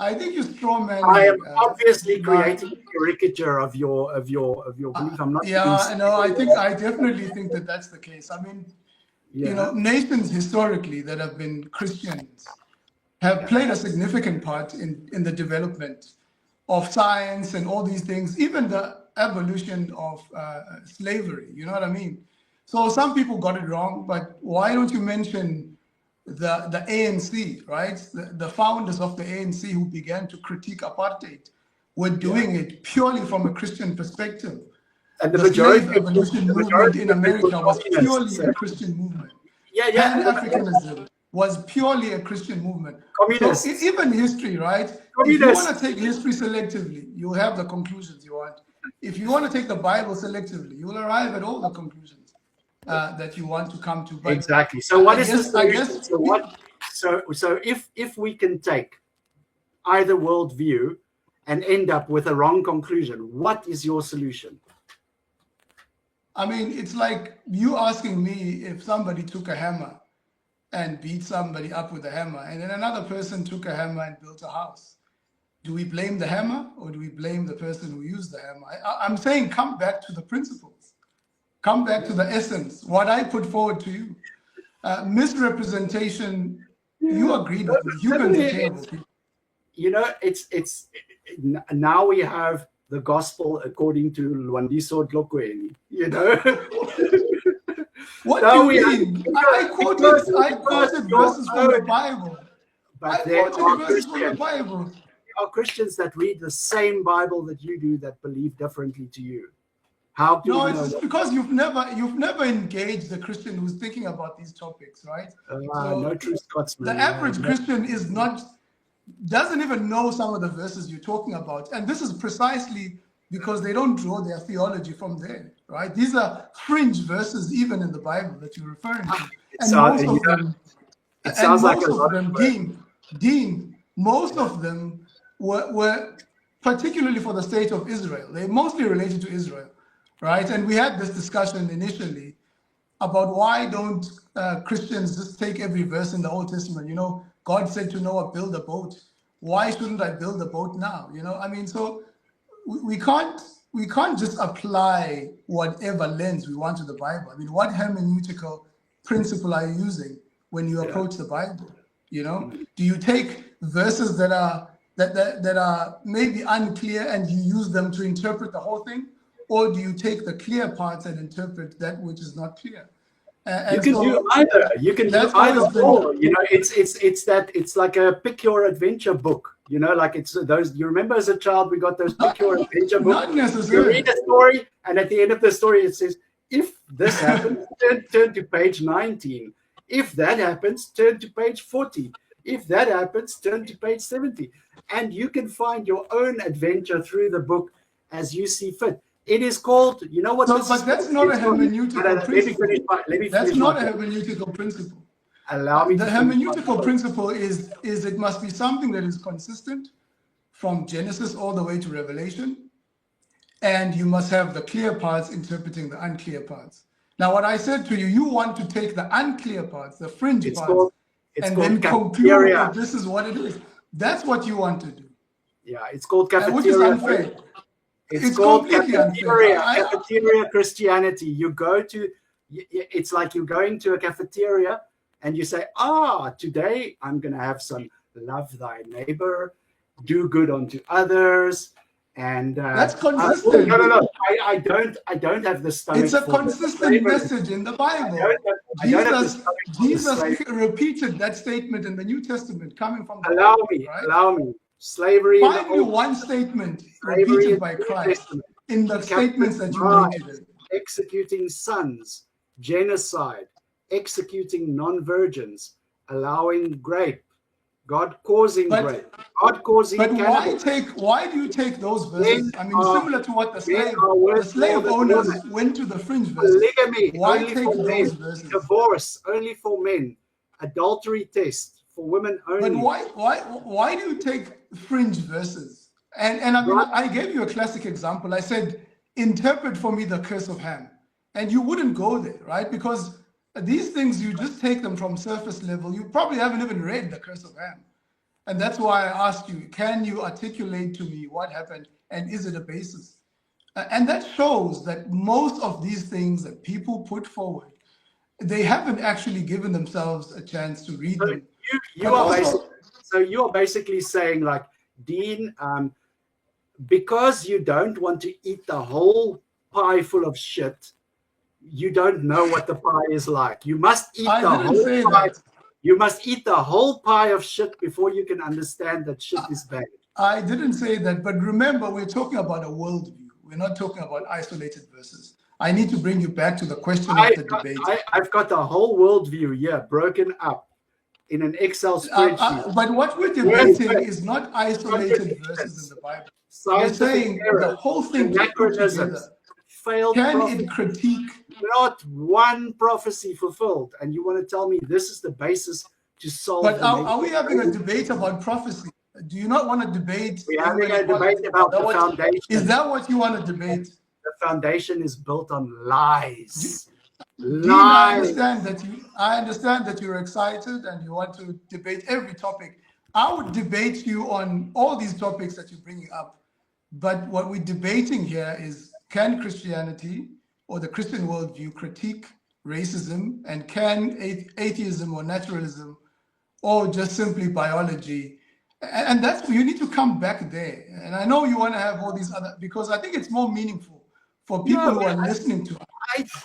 I think you're straw manning. I am obviously creating a caricature of your belief. I'm not. I definitely think that that's the case. I mean, nations historically that have been Christians have played a significant part in the development of science and all these things, even the evolution of slavery. You know what I mean? So some people got it wrong, but why don't you mention the ANC, right? The founders of the ANC who began to critique apartheid were doing it purely from a Christian perspective. And the majority evolution movement in America was purely a Christian movement. Pan-Africanism. was purely a Christian movement. Communists. So even history, right? If you Communists. want to take history selectively, you'll have the conclusions you want. If you want to take the Bible selectively, you will arrive at all the conclusions that you want to come to. But Exactly. So what is the I solution? guess So if we can take either worldview and end up with a wrong conclusion, what is your solution? I mean, it's like you asking me if somebody took a hammer and beat somebody up with a hammer, and then another person took a hammer and built a house. Do we blame the hammer or do we blame the person who used the hammer? I'm saying come back to the principles. Come back to the essence, what I put forward to you. Misrepresentation, you agreed with me. Humans are terrible people. You know, it's now we have the gospel according to Lwandiso Dlokweni, you know. What do you mean? I quoted verses from the Bible. But there are verses from the Bible. There are Christians that read the same Bible that you do that believe differently to you. How do No, you know it's because you've never engaged the Christian who's thinking about these topics, right? So no true Scotsman. The average Christian doesn't even know some of the verses you're talking about. And this is precisely because they don't draw their theology from there, right? These are fringe verses even in the Bible that you're referring to. And most of them, it sounds like a lot of them, Dean, most of them were particularly for the state of Israel. They're mostly related to Israel, right? And we had this discussion initially about why don't Christians just take every verse in the Old Testament? You know, God said to Noah, build a boat. Why shouldn't I build a boat now? You know, I mean, so we can't just apply whatever lens we want to the Bible. I mean, what hermeneutical principle are you using when you approach the Bible? You know, do you take verses that are maybe unclear and you use them to interpret the whole thing, or do you take the clear parts and interpret that which is not clear? You can do either. You can do either or. You know, it's like a pick your adventure book. You know, like it's those. You remember as a child we got those pick your adventure books. Not necessarily. You read a story, and at the end of the story it says, "If this happens, turn to page 19. If that happens, turn to page 40. If that happens, turn to page 70." And you can find your own adventure through the book as you see fit. It is called, you know what? But that's not a hermeneutical principle. Let me finish. That's not a hermeneutical principle. Allow me. The hermeneutical principle is it must be something that is consistent from Genesis all the way to Revelation, and you must have the clear parts interpreting the unclear parts. Now, what I said to you, you want to take the unclear parts, the fringe parts, and then conclude that this is what it is. That's what you want to do. Yeah, it's called cafeteria. Which is unfair. It's called cafeteria Christianity. You go to, it's like you're going to a cafeteria and you say, today I'm going to have some love thy neighbor, do good unto others. And that's consistent. No. I don't have the stomach. It's a consistent message in the Bible. Jesus repeated that statement in the New Testament coming from the Bible. Allow me. Slavery. Find me one statement repeated by Christ in the statements that you made today. Executing sons, genocide, executing non-virgins, allowing grape, God causing grape, God causing. But why do you take those verses? I mean, similar to what the slave owners went to the fringe verses. Polygamy, why take those verses? Divorce only for men, adultery test for women only. But why do you take fringe verses? And I mean, I gave you a classic example. I said, interpret for me the curse of Ham. And you wouldn't go there, right? Because these things, you just take them from surface level. You probably haven't even read the curse of Ham. And that's why I asked you, can you articulate to me what happened? And is it a basis? And that shows that most of these things that people put forward, they haven't actually given themselves a chance to read them. You are basically saying, like, Dean, because you don't want to eat the whole pie full of shit, you don't know what the pie is like. You must eat the whole pie. You must eat the whole pie of shit before you can understand that shit is bad. I didn't say that, but remember, we're talking about a worldview. We're not talking about isolated verses. I need to bring you back to the question of the debate. I've got the whole worldview here broken up. in an Excel spreadsheet. But what we're debating is not isolated verses in the Bible. We're saying the whole thing put together. Failed Can prophecy, it critique? not one prophecy fulfilled, and you want to tell me this is the basis to solve? But are we having a debate about prophecy? Do you not want to debate? We're having a debate about the foundation. Is that what you want to debate? The foundation is built on lies. Dean, I understand that you're excited and you want to debate every topic. I would debate you on all these topics that you're bringing up. But what we're debating here is, can Christianity or the Christian worldview critique racism, and can atheism or naturalism or just simply biology? And that's, you need to come back there. And I know you want to have all these other, because I think it's more meaningful for people who are listening to us.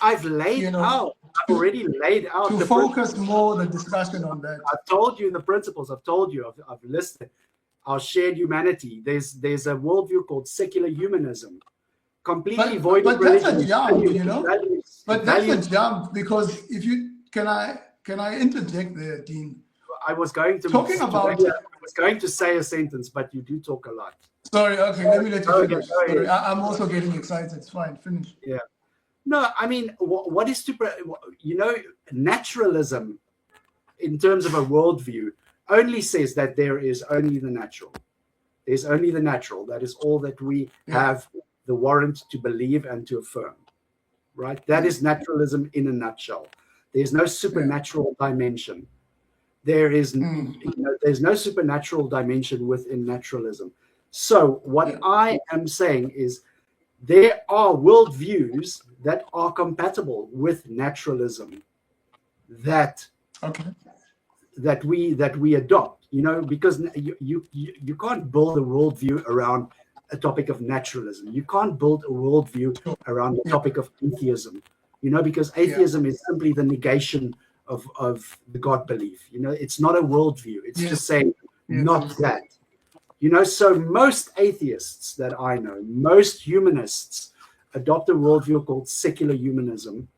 I've laid out, I've already laid out to focus more the discussion on that. I've told you the principles. I've told you. I've listed our shared humanity. There's a worldview called secular humanism, completely void of religion. But that's a jump, you know. But that's a jump, because if you can I interject there, Dean? I was going to I was going to say a sentence, but you do talk a lot. Sorry. Okay, let me let you finish. Sorry, I'm also getting excited. It's fine. Finish. Yeah. No, I mean, what is naturalism, in terms of a worldview, only says that there is only the natural. There's only the natural. That is all that we have the warrant to believe and to affirm. Right? That is naturalism in a nutshell. There's no supernatural dimension. There is, there's no supernatural dimension within naturalism. So what I am saying is, there are worldviews that are compatible with naturalism that we adopt, because you can't build a worldview around a topic of naturalism. You can't build a worldview around the topic of atheism, because atheism is simply the negation of the God belief. It's not a worldview. It's just saying not that. So most atheists that I know, most humanists, adopt a worldview called secular humanism,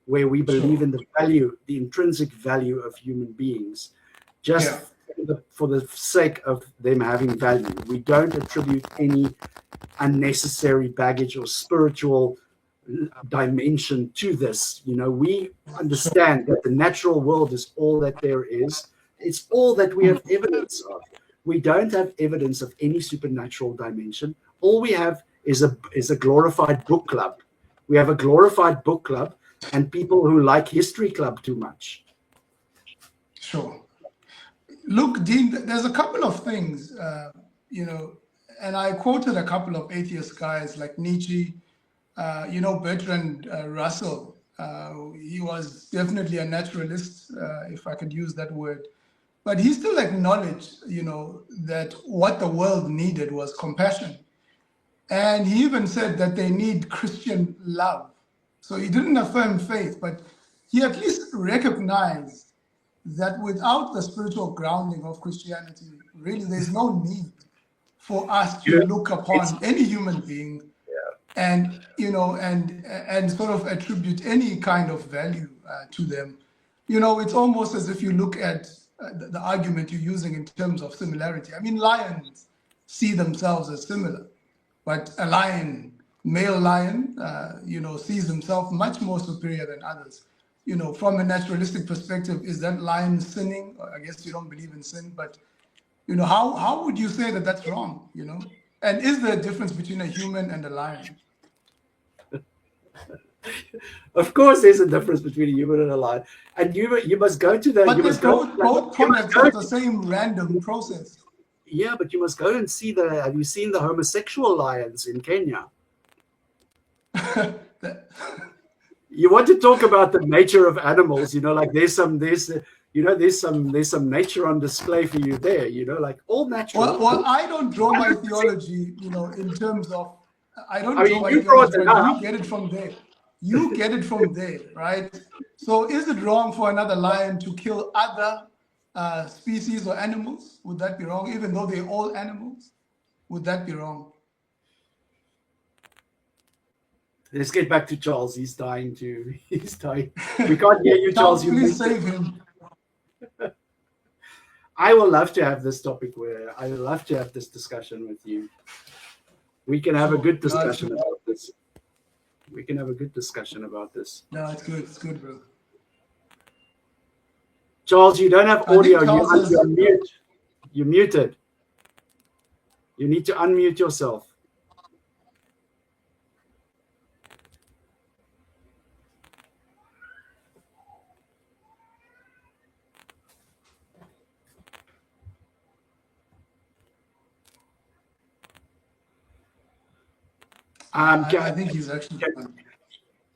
where we believe in the intrinsic value of human beings, just for the sake of them having value. We don't attribute any unnecessary baggage or spiritual dimension to this. We understand that the natural world is all that there is. It's all that we have evidence of. We don't have evidence of any supernatural dimension. All we have is a glorified book club. We have a glorified book club and people who like history club too much. Sure. Look, Dean, there's a couple of things, and I quoted a couple of atheist guys like Nietzsche, Bertrand Russell. He was definitely a naturalist, if I could use that word. But he still acknowledged, that what the world needed was compassion. And he even said that they need Christian love. So he didn't affirm faith, but he at least recognized that without the spiritual grounding of Christianity, really there's no need for us to look upon any human being and, and sort of attribute any kind of value to them. It's almost as if you look at the argument you're using in terms of similarity. I mean, lions see themselves as similar, but a lion, male lion, sees himself much more superior than others. From a naturalistic perspective, is that lion sinning? I guess you don't believe in sin, but how would you say that that's wrong? And is there a difference between a human and a lion? Of course, there's a difference between a human and a lion, and you must go to the. But they're both products of the same random process. Yeah, but you must go and see have you seen the homosexual lions in Kenya? You want to talk about the nature of animals, like there's some nature on display for you there, like all natural. Well, I don't draw my theology, in terms of, I don't draw my theology, but you get it from there. You get it from there, right? So is it wrong for another lion to kill other species or animals? Would that be wrong, even though they're all animals? Would that be wrong? Let's get back to Charles. He's dying too. He's dying. We can't hear you, Charles. Please save him. I will love to have this topic where I would love to have this discussion with you. We can have a good discussion about this. We can have a good discussion about this. No, it's good. It's good, bro. Charles, you don't have audio. You're mute. You're muted. You need to unmute yourself. I think he's actually.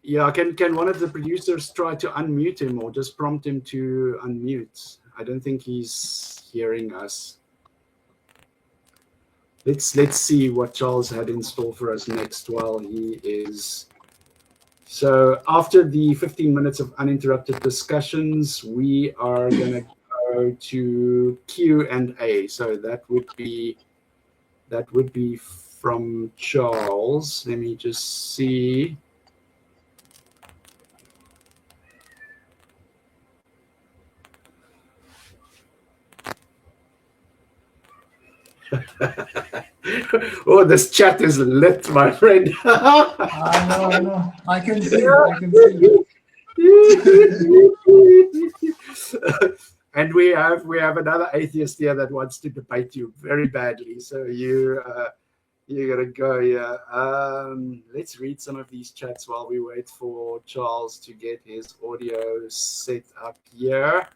Yeah, can one of the producers try to unmute him or just prompt him to unmute? I don't think he's hearing us. Let's see what Charles had in store for us next while he is. So after the 15 minutes of uninterrupted discussions, we are going to go to Q&A. So that would be from Charles. Let me just see. Oh, this chat is lit, my friend. I know. I can see. I can see. And we have another atheist here that wants to debate you very badly. So you're gonna go here. Let's read some of these chats while we wait for Charles to get his audio set up here.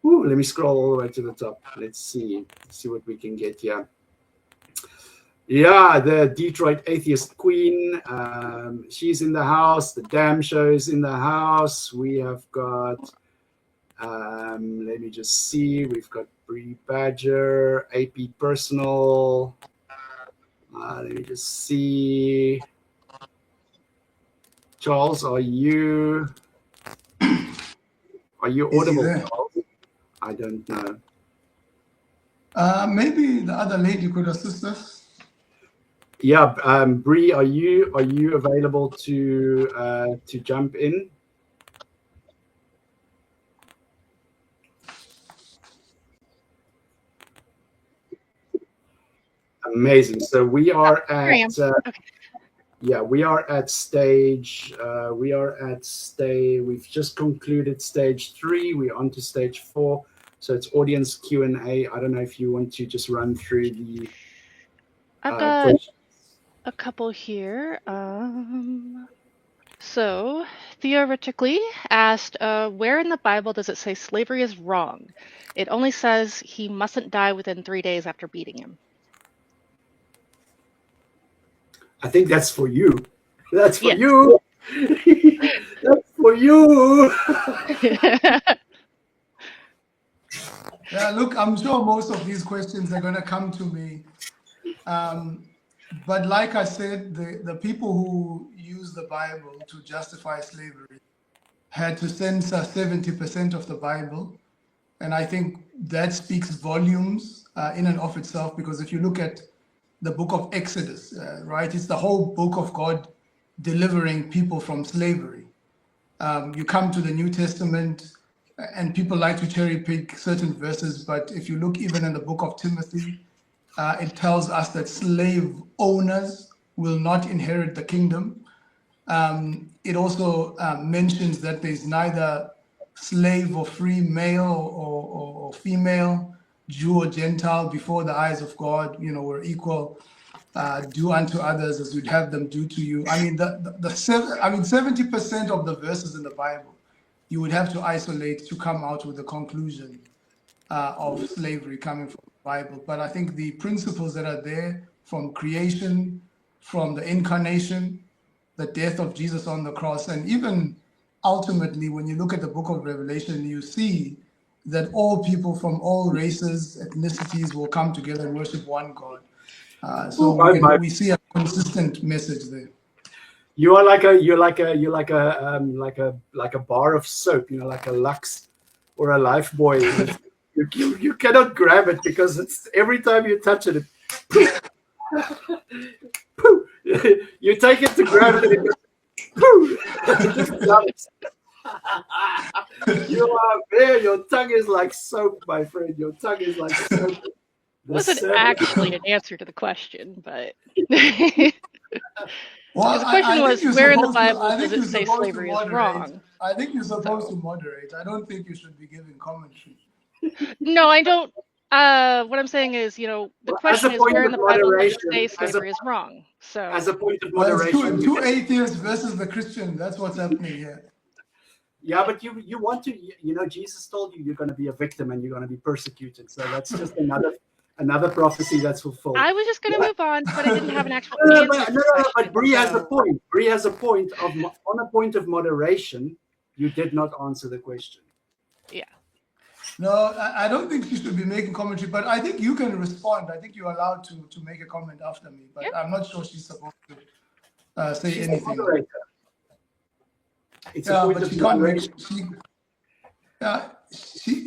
Ooh, let me scroll all the way to the top. Let's see what we can get here. Yeah, the Detroit Atheist Queen. She's in the house. The Damn Show is in the house. We have got, let me just see. We've got Bree Badger, AP Personal. Let me just see. Charles, are you audible, Charles? I don't know. Maybe the other lady could assist us. Yeah, Bree, are you available to jump in? Amazing. So we are at yeah, we are at stage. We've just concluded stage 3. We're on to stage 4. So it's audience Q&A. I don't know if you want to just run through the. I've got questions. a couple here. So theoretically asked, where in the Bible does it say slavery is wrong? It only says he mustn't die within 3 days after beating him. Uh, I think that's for you. That's for Yes. you. That's for you. Yeah, look, I'm sure most of these questions are going to come to me. But like I said, the people who use the Bible to justify slavery had to censor 70% of the Bible. And I think that speaks volumes in and of itself, because if you look at the book of Exodus, right, it's the whole book of God delivering people from slavery. You come to the New Testament, and people like to cherry pick certain verses, but if you look even in the book of Timothy, it tells us that slave owners will not inherit the kingdom. It also mentions that there's neither slave or free, male or female, Jew or Gentile before the eyes of God. You know, we're equal. Do unto others as you'd have them do to you. I mean, 70% of the verses in the Bible, you would have to isolate to come out with the conclusion of slavery coming from the Bible. But I think the principles that are there from creation, from the incarnation, the death of Jesus on the cross, and even ultimately, when you look at the book of Revelation, you see that all people from all races, ethnicities will come together and worship one God. So we see a consistent message there. You're like a bar of soap, you know, like a Lux or a Lifebuoy. You cannot grab it because it's every time you touch it, you take it to grab it, and it just jumps. You are there. Your tongue is like soap, my friend. Your tongue is like soap. The Wasn't serpent- actually an answer to the question, but Well, the question I think was, you're where in the supposed to. Bible I does think it you're say supposed to slavery is moderate. wrong? I think you're supposed So to moderate. I don't think you should be giving commentary. no, I don't. What I'm saying is, the as a question is, point where in of the Bible does it moderation, say as a slavery is wrong? as So a point of Well, it's moderation, two atheists versus the Christian. That's what's happening here. yeah, but you want to, Jesus told you you're going to be a victim and you're going to be persecuted. So that's just another prophecy that's fulfilled. I was just going to move on, but I didn't have an actual No, answer to the but question. Bree has a So point. Bree has a point on a point of moderation. You did not answer the question. yeah, No, I don't think she should be making commentary, but I think you can respond. I think you're allowed to make a comment after me, but Yep. I'm not sure she's supposed to say She's anything. a moderator. It's a Yeah, point but of she can't make moderation.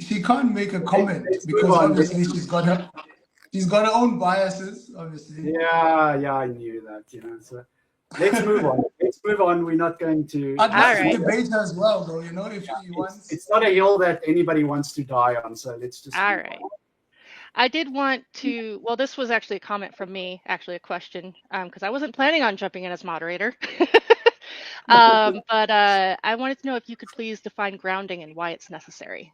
she can't make a comment Let's move because on. obviously she's got her own biases, obviously. Yeah, I knew that. So let's move on. Let's move on. We're not going to. I'd like Alright. to debate her as well, though. If she wants. It's not a hill that anybody wants to die on. So let's just. all move right. on. I did want to, well, this was actually a comment from me, actually a question, because I wasn't planning on jumping in as moderator. But I wanted to know if you could please define grounding and why it's necessary.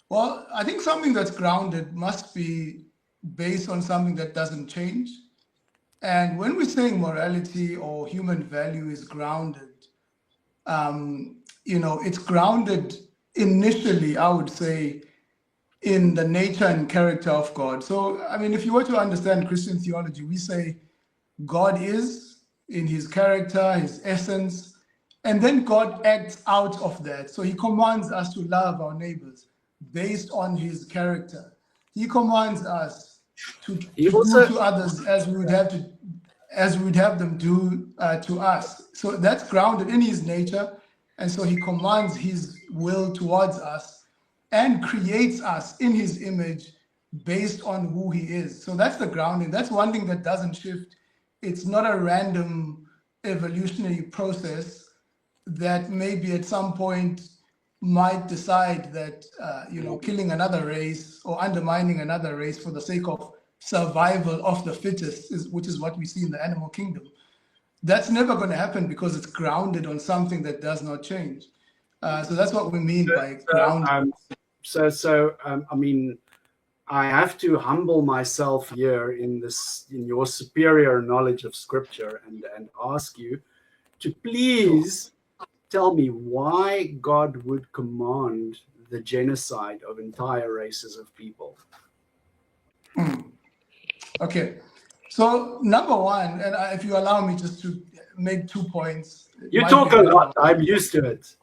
Well, I think something that's grounded must be based on something that doesn't change. And when we're saying morality or human value is grounded, it's grounded initially, I would say, in the nature and character of God. So, I mean, if you were to understand Christian theology, we say God is in his character, his essence, and then God acts out of that. So he commands us to love our neighbors based on his character. He commands us to do to others as we would have them do to us. So that's grounded in his nature. And so he commands his will towards us and creates us in his image based on who he is. So that's the grounding. That's one thing that doesn't shift. It's not a random evolutionary process that maybe at some point might decide that killing another race or undermining another race for the sake of survival of the fittest, which is what we see in the animal kingdom. That's never going to happen because it's grounded on something that does not change. So that's what we mean by grounding. I mean, I have to humble myself here in your superior knowledge of Scripture and ask you to please tell me why God would command the genocide of entire races of people. Okay, so number one, and if you allow me just to make 2 points. You talk a lot. I'm used to it.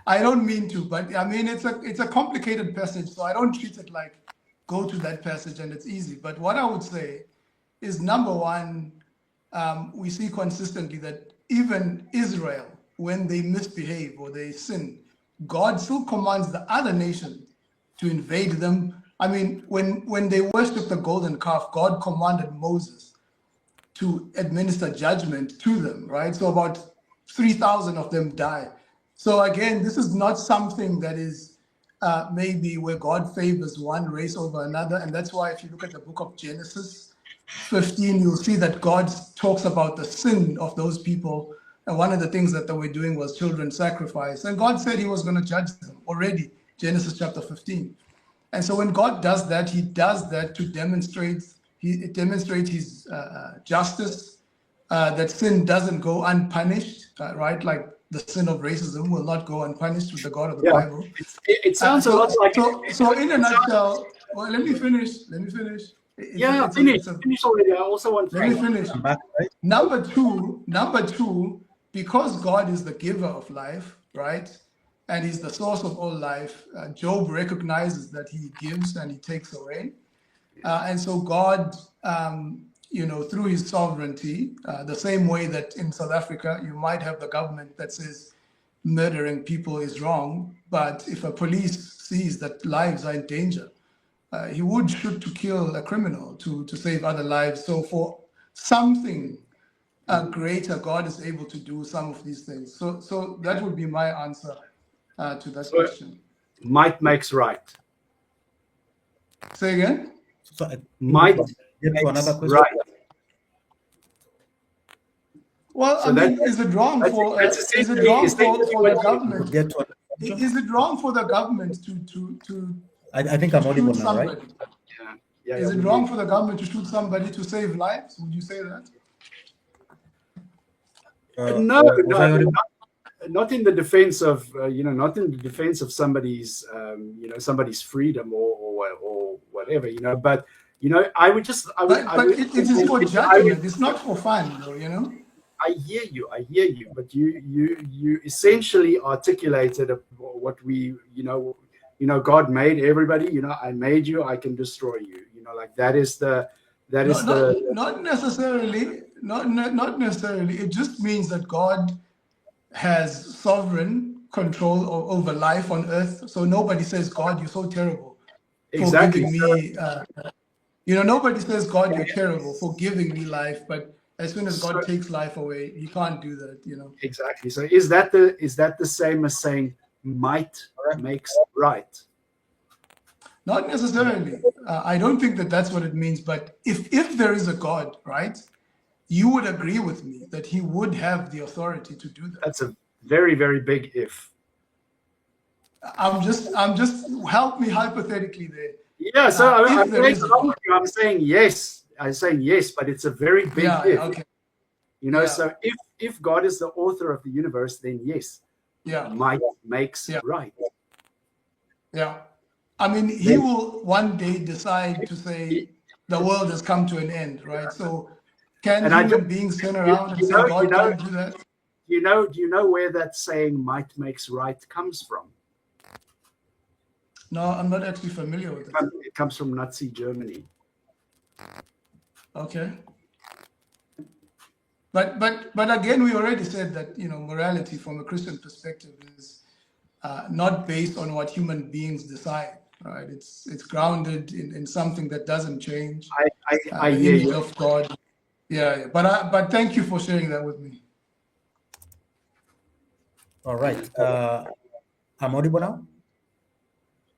I don't mean to, but I mean, it's a complicated passage, so I don't treat it like go to that passage and it's easy. But what I would say is, number one, we see consistently that even Israel, when they misbehave or they sin, God still commands the other nation to invade them. I mean, when they worship the golden calf, God commanded Moses to administer judgment to them, right? So about 3,000 of them die. So again, this is not something that is maybe where God favors one race over another. And that's why if you look at the book of Genesis 15, you'll see that God talks about the sin of those people. And one of the things that they were doing was children sacrifice. And God said he was going to judge them already, Genesis chapter 15. And so when God does that, he does that to demonstrate his justice, that sin doesn't go unpunished, right? Like the sin of racism will not go unpunished with the God of the Bible. It sounds a lot like... So in a nutshell, well, let me finish. Finish already. I also want... Let me finish. Number two, because God is the giver of life, right? And he's the source of all life. Job recognizes that he gives and he takes away. And so God, through his sovereignty, the same way that in South Africa, you might have the government that says murdering people is wrong. But if a police sees that lives are in danger, he would shoot to kill a criminal to save other lives. So for something greater, God is able to do some of these things. So that would be my answer to that So- question. Might makes right. Say again? So I think Might we get to another makes question. right. Well, So I mean, that- is it wrong that's- for that's is it essentially- wrong essentially for what the you- We government? could get to another question. Is it wrong for the government to I think I'm audible shoot now, right? somebody? Yeah, Is it we wrong do. for the government to shoot somebody to save lives? Would you say that? No, was I audible? not in the defense of not in the defense of somebody's somebody's freedom or whatever, but I would just I would, But it is for I judgment. would- It's not for fun, though. I hear you, but you essentially articulated what we God made everybody. I made you, I can destroy you. Like that is the Not necessarily. Not necessarily. It just means that God has sovereign control over life on earth. So nobody says, "God, you're so terrible for exactly. giving me." Nobody says, "God, you're terrible for giving me life." But as soon as God takes life away, He can't do that. Exactly. So is that the same as saying might makes right? Not necessarily. I don't think that that's what it means. But if there is a God, right, you would agree with me that He would have the authority to do that. That's a very, very big if. I'm just help me hypothetically there. Yeah. So If I'm there is a God. saying yes. I'm saying yes, but it's a very big Yeah. if. Okay. You know, Yeah. so if God is the author of the universe, then yes, Yeah. might makes Yeah. right. Yeah. I mean, He will one day decide to say the world has come to an end, right? So can And I human don't- beings turn around and you say know- God you know- can't do that? Do you know where that saying "might makes right" comes from? No, I'm not actually familiar with it. It comes from Nazi Germany. Okay. But again, we already said that morality from a Christian perspective is not based on what human beings decide, right? It's grounded in something that doesn't change. I The hear image you. of God. Yeah. But thank you for sharing that with me. All right. I'm audible now?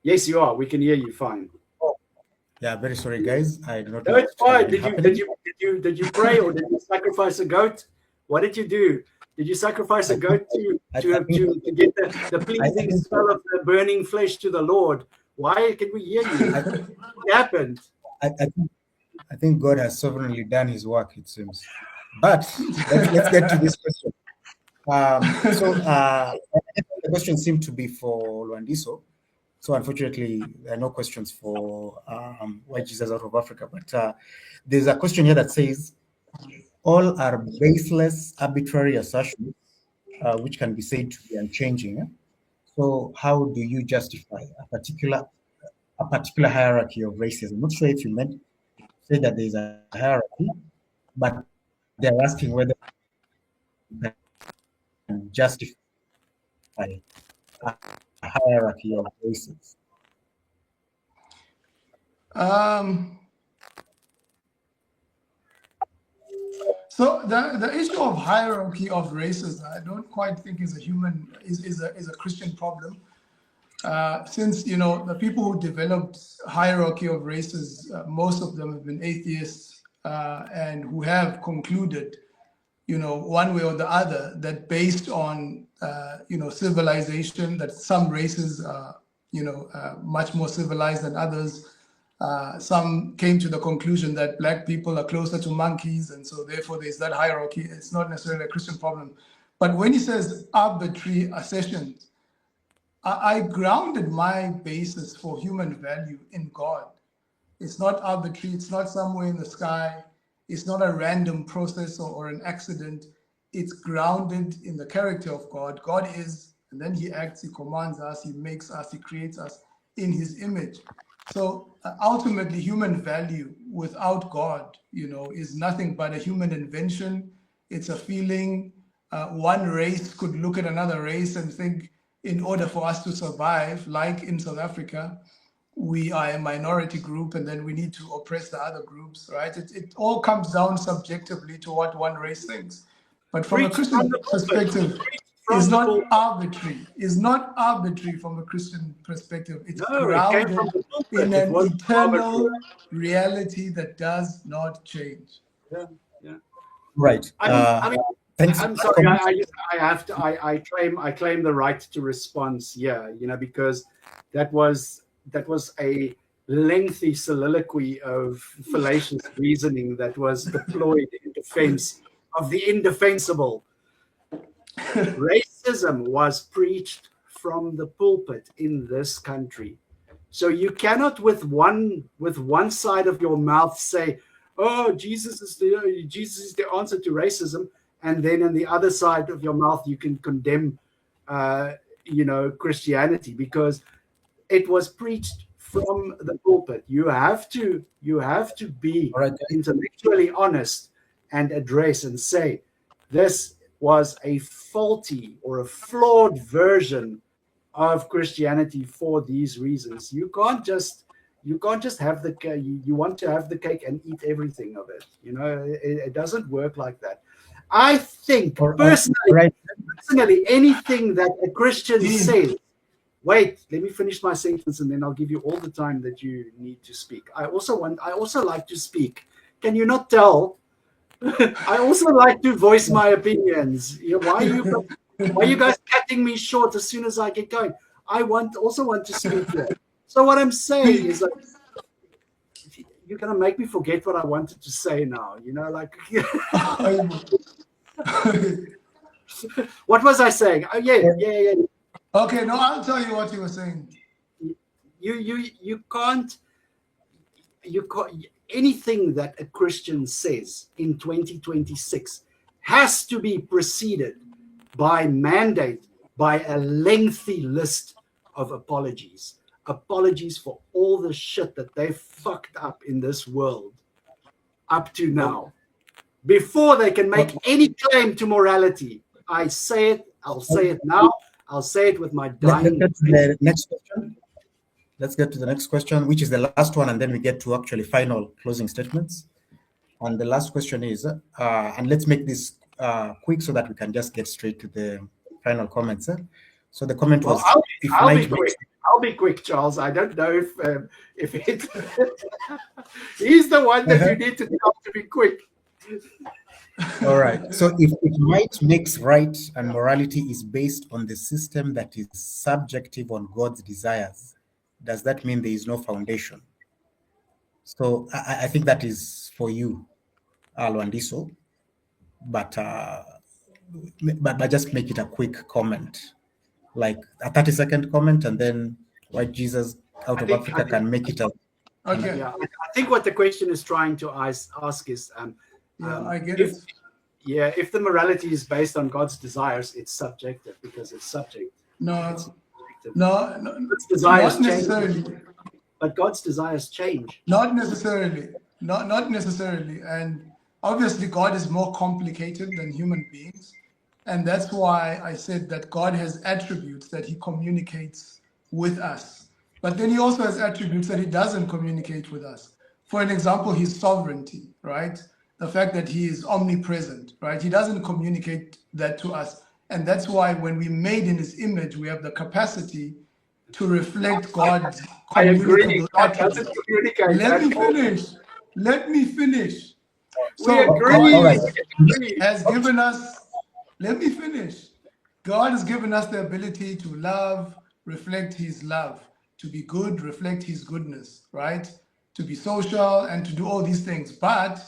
Yes, you are. We can hear you fine. Yeah, very sorry, guys. I do not No, know it's what fine. has been Did happening. you pray or did you sacrifice a goat? What did you do? Did you sacrifice a goat to get the pleasing smell of the burning flesh to the Lord? Why can we hear you? What happened? I think God has sovereignly done His work, it seems. But let's get to this question. The question seemed to be for Lwandiso. So unfortunately, there are no questions for White Jesus out of Africa. But there's a question here that says, all are baseless, arbitrary assertions, which can be said to be unchanging. So how do you justify a particular hierarchy of races? I'm not sure if you meant to say that there's a hierarchy, but they're asking whether you can justify a hierarchy of races. So the issue of hierarchy of races, I don't quite think is a Christian problem. Since the people who developed hierarchy of races, most of them have been atheists and who have concluded, one way or the other, that based on civilization, that some races are much more civilized than others. Some came to the conclusion that black people are closer to monkeys, and so therefore there's that hierarchy. It's not necessarily a Christian problem. But when he says arbitrary assertions, I grounded my basis for human value in God. It's not arbitrary. It's not somewhere in the sky. It's not a random process or an accident. It's grounded in the character of God. God is, and then He acts, He commands us, He makes us, He creates us in His image. So ultimately, human value without God, is nothing but a human invention. It's a feeling. One race could look at another race and think, in order for us to survive, like in South Africa, we are a minority group and then we need to oppress the other groups, right? It all comes down subjectively to what one race thinks. But from a Preach from Christian the pulpit. perspective, Preach is from the not pulpit. arbitrary. Is not arbitrary from a Christian perspective. It's No, it came from grounded the pulpit. in It an wasn't arbitrary. eternal reality that does not change. Yeah, yeah. Right. I mean, Thanks. I'm sorry. I have to. I claim the right to respond here. Because that was a lengthy soliloquy of fallacious reasoning that was deployed in defense of the indefensible. Racism was preached from the pulpit in this country. So you cannot with one side of your mouth say, "Oh, Jesus is the answer to racism," and then on the other side of your mouth you can condemn, Christianity, because it was preached from the pulpit. You have to be intellectually honest and address and say, this was a faulty or a flawed version of Christianity for these reasons. You can't just have the cake. You want to have the cake and eat everything of it. It doesn't work like that. I think personally, anything that a Christian says. Wait, let me finish my sentence, and then I'll give you all the time that you need to speak. I also like to speak. Can you not tell? I also like to voice my opinions. Why are you guys cutting me short as soon as I get going? I also want to speak here. So what I'm saying is, like, you're gonna make me forget what I wanted to say now. What was I saying? Oh yeah. Okay, no, I'll tell you what you were saying. You can't anything that a Christian says in 2026 has to be preceded by mandate by a lengthy list of apologies for all the shit that they fucked up in this world up to now, before they can make any claim to morality. I say it, I'll say it now, I'll say it with my dying. Let's get to the next question, which is the last one, and then we get to actually final closing statements. And the last question is, and let's make this quick so that we can just get straight to the final comments. So the comment was, I'll be quick, Charles. I don't know if it. He's the one that you need to tell to be quick. All right. So if might makes right and morality is based on the system that is subjective on God's desires, does that mean there is no foundation? So I think that is for you, Lwandiso, but just make it a quick comment, like a 30-second comment, and then White Jesus out of Africa can make it a. Okay. Yeah, I think what the question is trying to ask is, I get it. Yeah, if the morality is based on God's desires, it's subjective because it's subject. No, God's desires not necessarily. change. But God's desires change. Not necessarily. Not necessarily. And obviously, God is more complicated than human beings. And that's why I said that God has attributes that he communicates with us. But then he also has attributes that he doesn't communicate with us. For an example, his sovereignty, right? The fact that he is omnipresent, right? He doesn't communicate that to us. And that's why when we made in his image, we have the capacity to reflect God's communicable attributes. Let me finish. So God has given us, let me finish. God has given us the ability to love, reflect his love, to be good, reflect his goodness, right? To be social and to do all these things. But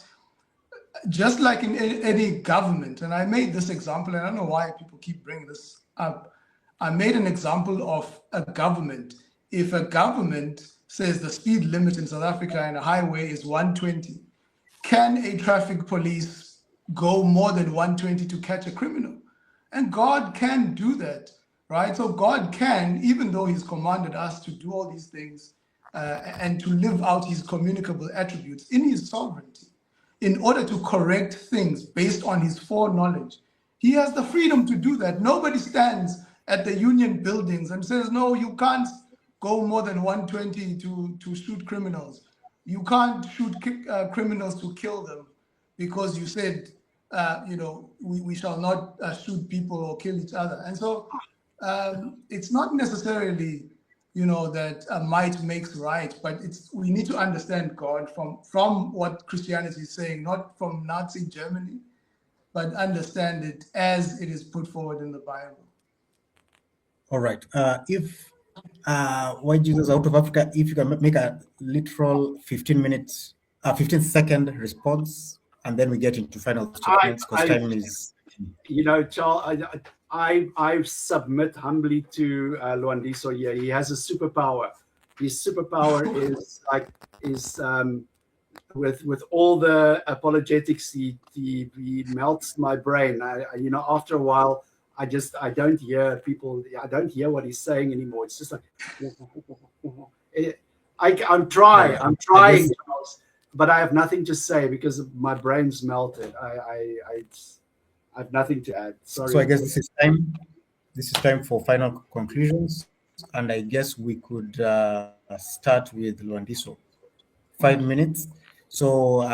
just like in any government, and I made this example, and I don't know why people keep bringing this up. I made an example of a government. If a government says the speed limit in South Africa and a highway is 120, can a traffic police go more than 120 to catch a criminal? And God can do that, right? So God can, even though he's commanded us to do all these things and to live out his communicable attributes in his sovereignty, in order to correct things based on his foreknowledge, he has the freedom to do that. Nobody stands at the union buildings and says, no, you can't go more than 120 to shoot criminals. You can't shoot criminals to kill them because you said, we shall not shoot people or kill each other. And so it's not necessarily, that might makes right, but we need to understand God from what Christianity is saying, not from Nazi Germany, but understand it as it is put forward in the Bible. All right. If White Jesus out of Africa, if you can make a literal 15-second response, and then we get into final statements because time is. Charles, I submit humbly to Lwandiso here. He has a superpower. His superpower is with all the apologetics. He melts my brain. After a while, I don't hear people. I don't hear what he's saying anymore. It's just like I'm trying, Charles, but I have nothing to say because my brain's melted. I have nothing to add. Sorry. So I guess this is time. This is time for final conclusions, and I guess we could start with Lwandiso. 5 minutes. So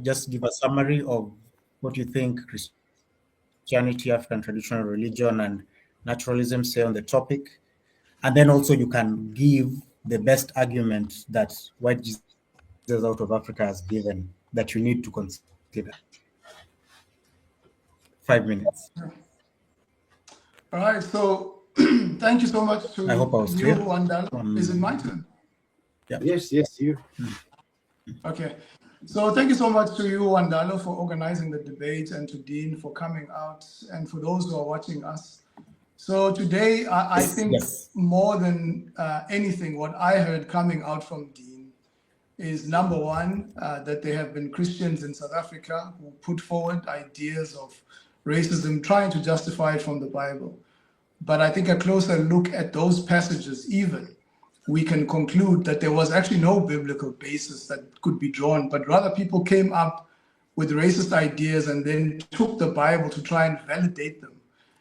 just give a summary of what you think Christianity, African traditional religion, and naturalism say on the topic, and then also you can give the best argument that White Jesus out of Africa has given that you need to consider. 5 minutes. All right, so thank you so much to I hope I was you, clear. Wandalo. Is it my turn? Yeah. Yes, you. Okay. So thank you so much to you, Wandalo, for organizing the debate, and to Dean for coming out, and for those who are watching us. So today, I think more than anything, what I heard coming out from Dean is, number one, that there have been Christians in South Africa who put forward ideas of racism, trying to justify it from the Bible. But I think a closer look at those passages, even, we can conclude that there was actually no biblical basis that could be drawn, but rather people came up with racist ideas and then took the Bible to try and validate them.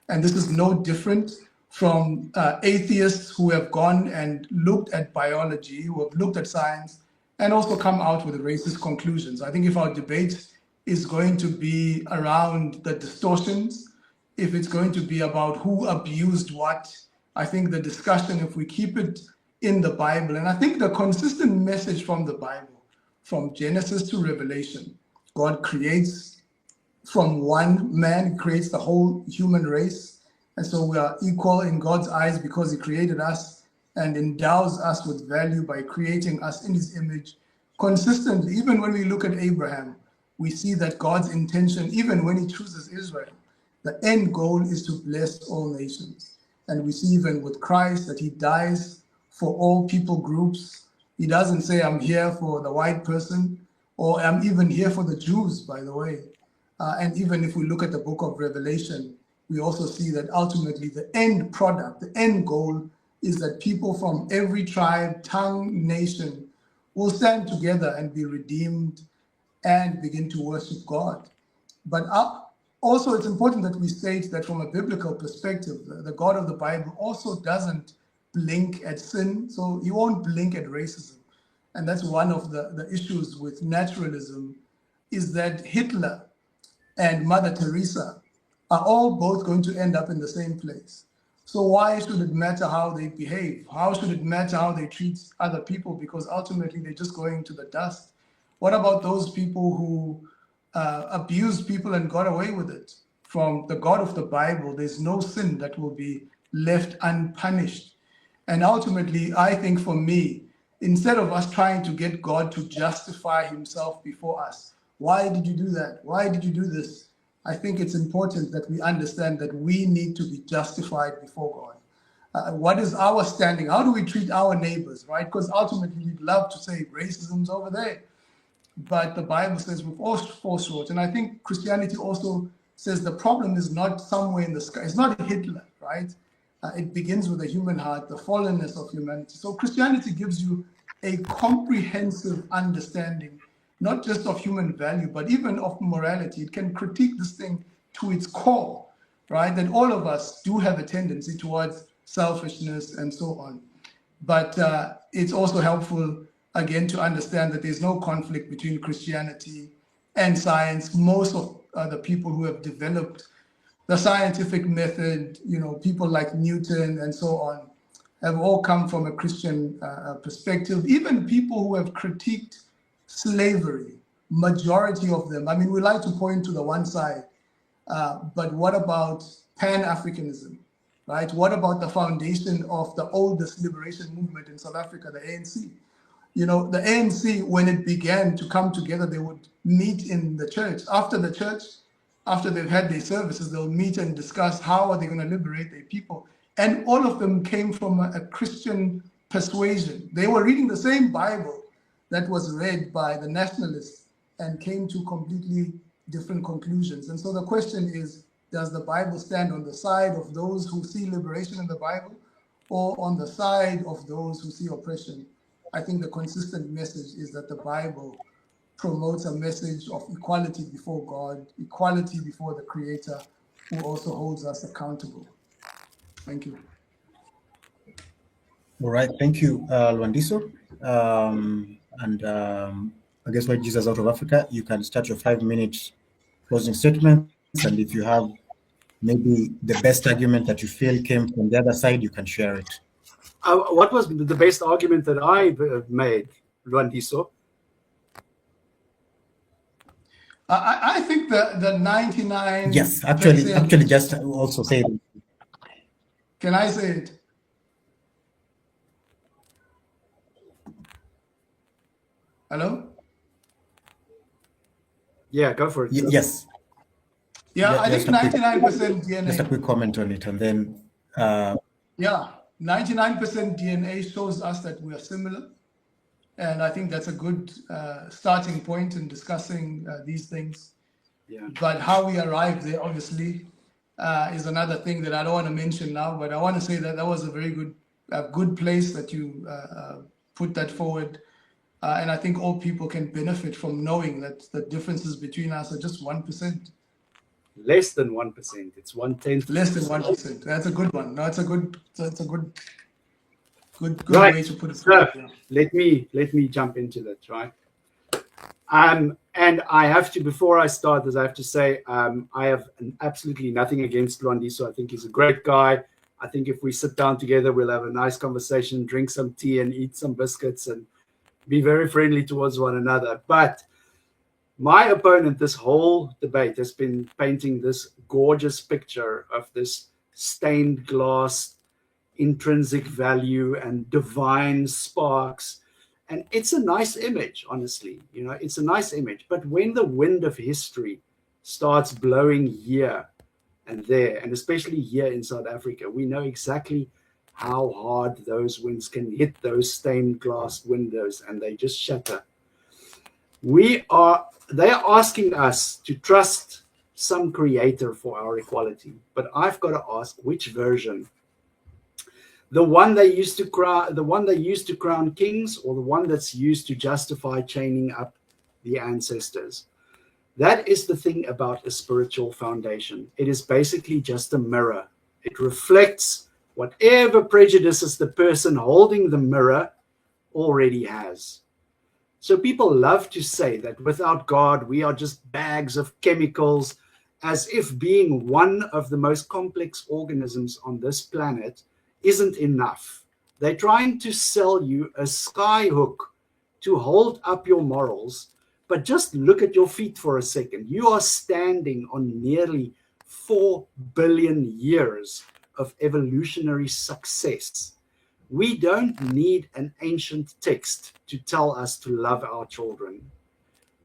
And this is no different from atheists who have gone and looked at biology, who have looked at science, and also come out with racist conclusions. I think if our debate is going to be around the distortions, if it's going to be about who abused what, I think the discussion, if we keep it in the Bible, and I think the consistent message from the Bible, from Genesis to Revelation, God creates from one man, creates the whole human race. And so we are equal in God's eyes because he created us and endows us with value by creating us in his image consistently. Even when we look at Abraham, we see that God's intention, even when he chooses Israel, the end goal is to bless all nations. And we see even with Christ that he dies for all people groups. He doesn't say, I'm here for the white person, or I'm even here for the Jews, by the way. And even if we look at the book of Revelation, we also see that ultimately the end product, the end goal, is that people from every tribe, tongue, nation will stand together and be redeemed and begin to worship God. But also it's important that we state that from a biblical perspective, the God of the Bible also doesn't blink at sin, so he won't blink at racism. And that's one of the issues with naturalism, is that Hitler and Mother Teresa are all both going to end up in the same place. So why should it matter how they behave? How should it matter how they treat other people? Because ultimately they're just going to the dust. What about those people who abused people and got away with it? From the God of the Bible, there's no sin that will be left unpunished. And ultimately, I think for me, instead of us trying to get God to justify himself before us, why did you do that? Why did you do this? I think it's important that we understand that we need to be justified before God. What is our standing? How do we treat our neighbors, right? Because ultimately, we'd love to say racism's over there. But the Bible says we've all fall short. And I think Christianity also says the problem is not somewhere in the sky. It's not Hitler, right? It begins with the human heart, the fallenness of humanity. So Christianity gives you a comprehensive understanding, not just of human value, but even of morality. It can critique this thing to its core, right? That all of us do have a tendency towards selfishness and so on. But it's also helpful, again, to understand that there's no conflict between Christianity and science. Most of the people who have developed the scientific method, people like Newton and so on, have all come from a Christian perspective. Even people who have critiqued slavery, majority of them. I mean, we like to point to the one side, but what about Pan-Africanism, right? What about the foundation of the oldest liberation movement in South Africa, the ANC? The ANC, when it began to come together, they would meet in the church. After they've had their services, they'll meet and discuss how are they going to liberate their people. And all of them came from a Christian persuasion. They were reading the same Bible that was read by the nationalists and came to completely different conclusions. And so the question is, does the Bible stand on the side of those who see liberation in the Bible or on the side of those who see oppression? I think the consistent message is that the Bible promotes a message of equality before God, equality before the Creator, who also holds us accountable. Thank you. All right, thank you, Lwandiso. I guess we're Jesus out of Africa. You can start your 5-minute closing statements, and if you have maybe the best argument that you feel came from the other side, you can share it. What was the best argument that I made, Lwandiso? I think the 99. Yes, actually, just also say it. Can I say it? Hello? Yeah, go for it. Yes. Yeah, I think 99% DNA. Just a quick comment on it, and then. Yeah, 99% DNA shows us that we are similar. And I think that's a good starting point in discussing these things. Yeah. But how we arrived there, obviously, is another thing that I don't want to mention now. But I want to say that that was a very good place that you put that forward. And I think all people can benefit from knowing that the differences between us are just 1%. Less than 1%. It's 1/10. Less than 1%. That's a good one. No, it's a good Right. way to put it. So let me jump into that, right? And I have to, before I start this, I have to say I have absolutely nothing against Lwandiso. I think he's a great guy. I think if we sit down together, we'll have a nice conversation, drink some tea and eat some biscuits and be very friendly towards one another. But my opponent, this whole debate, has been painting this gorgeous picture of this stained glass, intrinsic value and divine sparks. And it's a nice image, honestly. It's a nice image. But when the wind of history starts blowing here and there, and especially here in South Africa, we know exactly how hard those winds can hit those stained glass windows, and they just shatter. They are asking us to trust some creator for our equality. But I've got to ask, which version? The one they used to crown kings, or the one that's used to justify chaining up the ancestors? That is the thing about a spiritual foundation. It is basically just a mirror. It reflects whatever prejudices the person holding the mirror already has. So people love to say that without God, we are just bags of chemicals, as if being one of the most complex organisms on this planet isn't enough. They're trying to sell you a skyhook to hold up your morals, but just look at your feet for a second. You are standing on nearly 4 billion years of evolutionary success. We don't need an ancient text to tell us to love our children.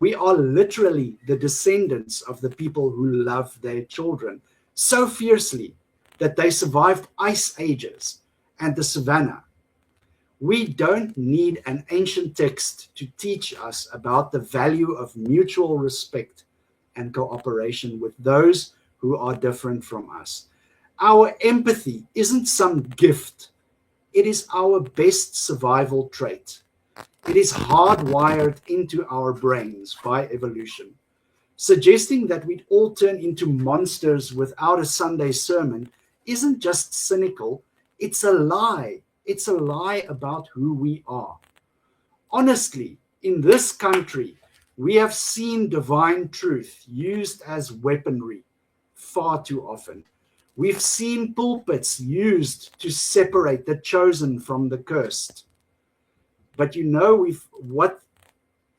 We are literally the descendants of the people who love their children so fiercely that they survived ice ages and the savannah. We don't need an ancient text to teach us about the value of mutual respect and cooperation with those who are different from us. Our empathy isn't some gift. It is our best survival trait. It is hardwired into our brains by evolution. Suggesting that we'd all turn into monsters without a Sunday sermon isn't just cynical, it's a lie. It's a lie about who we are. Honestly, in this country, we have seen divine truth used as weaponry far too often. We've seen pulpits used to separate the chosen from the cursed. But you know what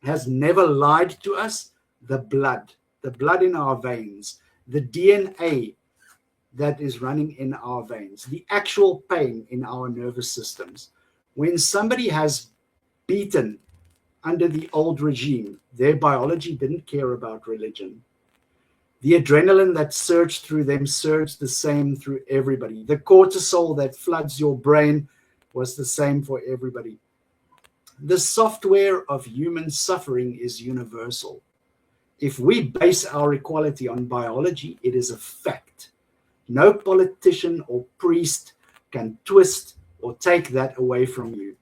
has never lied to us? The blood in our veins, the DNA that is running in our veins, the actual pain in our nervous systems. When somebody has beaten under the old regime, their biology didn't care about religion. The adrenaline that surged through them surged the same through everybody. The cortisol that floods your brain was the same for everybody. The software of human suffering is universal. If we base our equality on biology, it is a fact. No politician or priest can twist or take that away from you.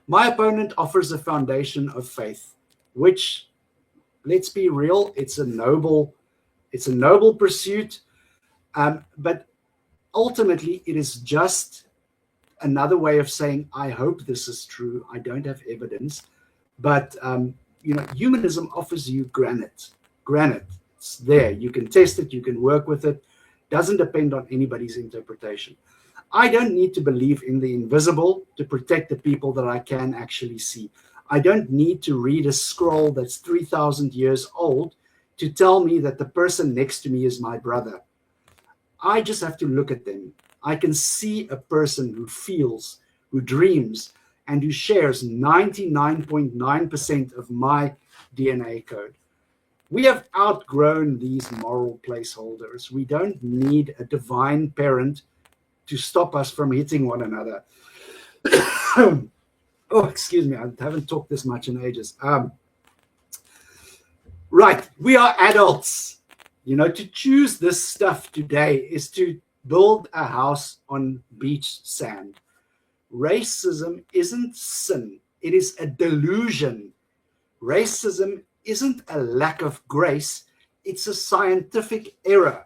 My opponent offers a foundation of faith, which, let's be real, it's a noble pursuit, but ultimately it is just another way of saying, I hope this is true. I don't have evidence, but humanism offers you granite. It's there. You can test it. You can work with it. Doesn't depend on anybody's interpretation. I don't need to believe in the invisible to protect the people that I can actually see. I don't need to read a scroll that's 3,000 years old to tell me that the person next to me is my brother. I just have to look at them. I can see a person who feels, who dreams, and who shares 99.9% of my DNA code. We have outgrown these moral placeholders. We don't need a divine parent to stop us from hitting one another. Oh, excuse me, I haven't talked this much in ages. Right, we are adults. To choose this stuff today is to build a house on beach sand. Racism isn't sin, it is a delusion. Racism isn't a lack of grace, it's a scientific error.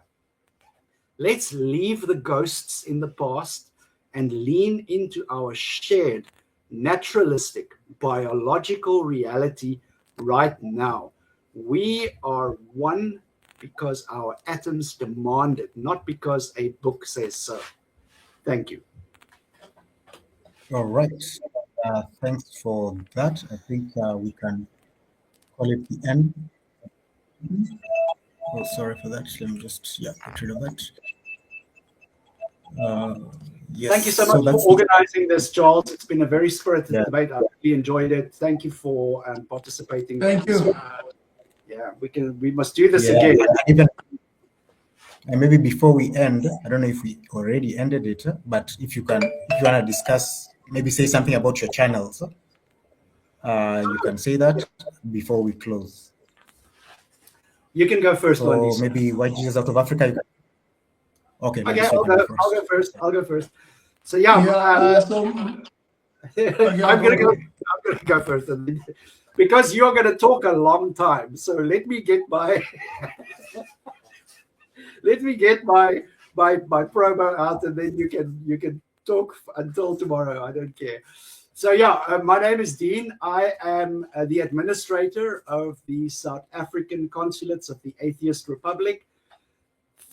Let's leave the ghosts in the past and lean into our shared, naturalistic, biological reality right now. We are one because our atoms demand it, not because a book says so. Thank you. All right. Thanks for that. I think we can call it the end. Oh, sorry for that. Let me just get rid of that. Yes. Thank you so much for organizing this, Charles. It's been a very spirited debate. I really enjoyed it. Thank you for participating. Thank you. Yeah, we must do this again. And maybe before we end, I don't know if we already ended it, but if you want to discuss, maybe say something about your channels, you can say that before we close. You can go first, or maybe White Jesus Out of Africa. Okay, I'll go first. So yeah, I'm gonna go first, because you're gonna talk a long time. So let me get my promo out, and then you can talk until tomorrow. I don't care. So yeah, my name is Dean. I am the administrator of the South African consulates of the Atheist Republic.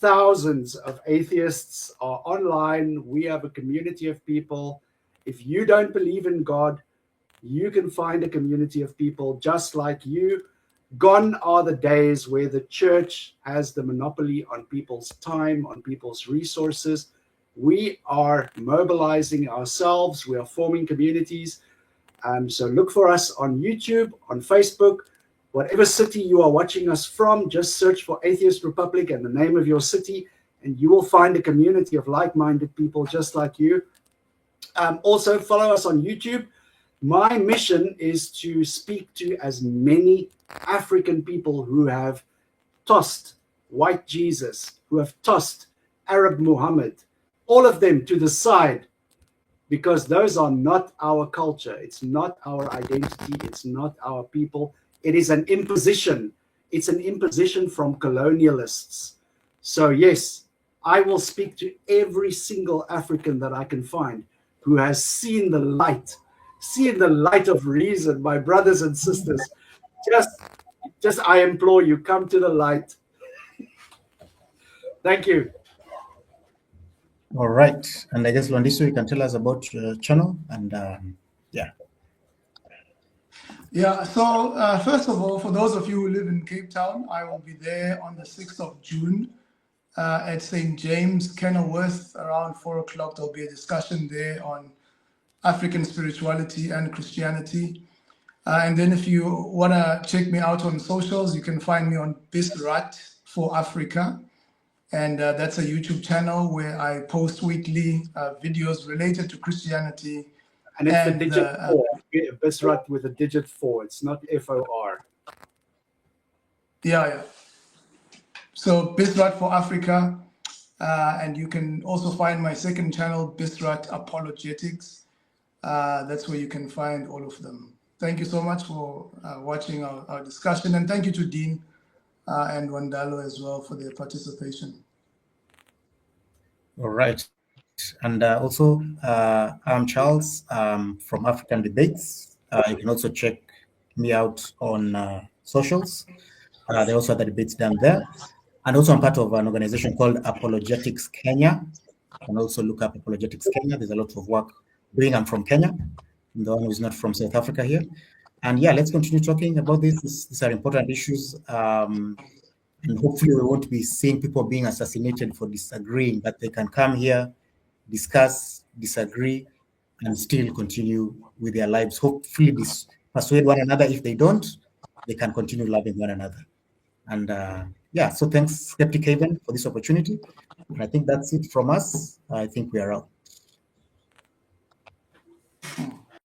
Thousands of atheists are online. We have a community of people. If you don't believe in God, you can find a community of people just like you. Gone are the days where the church has the monopoly on people's time, on people's resources. We are mobilizing ourselves. We are forming communities. So look for us on YouTube, on Facebook. Whatever city you are watching us from, just search for Atheist Republic and the name of your city, and you will find a community of like-minded people just like you. Also, follow us on YouTube. My mission is to speak to as many African people who have tossed white Jesus, who have tossed Arab Muhammad, all of them to the side, because those are not our culture. It's not our identity. It's not our people. It is an imposition. It's an imposition from colonialists. So yes, I will speak to every single African that I can find, who has seen the light of reason. My brothers and sisters, just I implore you, come to the light. Thank you. All right. And I guess, Londiso, you can tell us about your channel and yeah. Yeah, so first of all, for those of you who live in Cape Town, I will be there on the 6th of June at St. James, Kenilworth, around 4 o'clock. There'll be a discussion there on African spirituality and Christianity. And then if you want to check me out on socials, you can find me on Bisrat for Africa. And that's a YouTube channel where I post weekly videos related to Christianity. And it's the digit 4. Bisrat with a digit 4. It's not FOR. Yeah. So Bisrat for Africa. And you can also find my second channel, Bisrat Apologetics. That's where you can find all of them. Thank you so much for watching our discussion. And thank you to Dean and Wandalo as well for their participation. All right. And also, I'm Charles from African Debates. You can also check me out on socials. There are also other debates down there. And also I'm part of an organization called Apologetics Kenya. You can also look up Apologetics Kenya. There's a lot of work doing. I'm from Kenya. I'm the one who's not from South Africa here. And yeah, let's continue talking about this. These are important issues. And hopefully we won't be seeing people being assassinated for disagreeing, but they can come here, discuss, disagree, and still continue with their lives. Hopefully persuade one another. If they don't, they can continue loving one another. And yeah, so thanks, Skeptic Haven, for this opportunity. And I think that's it from us. I think we are out.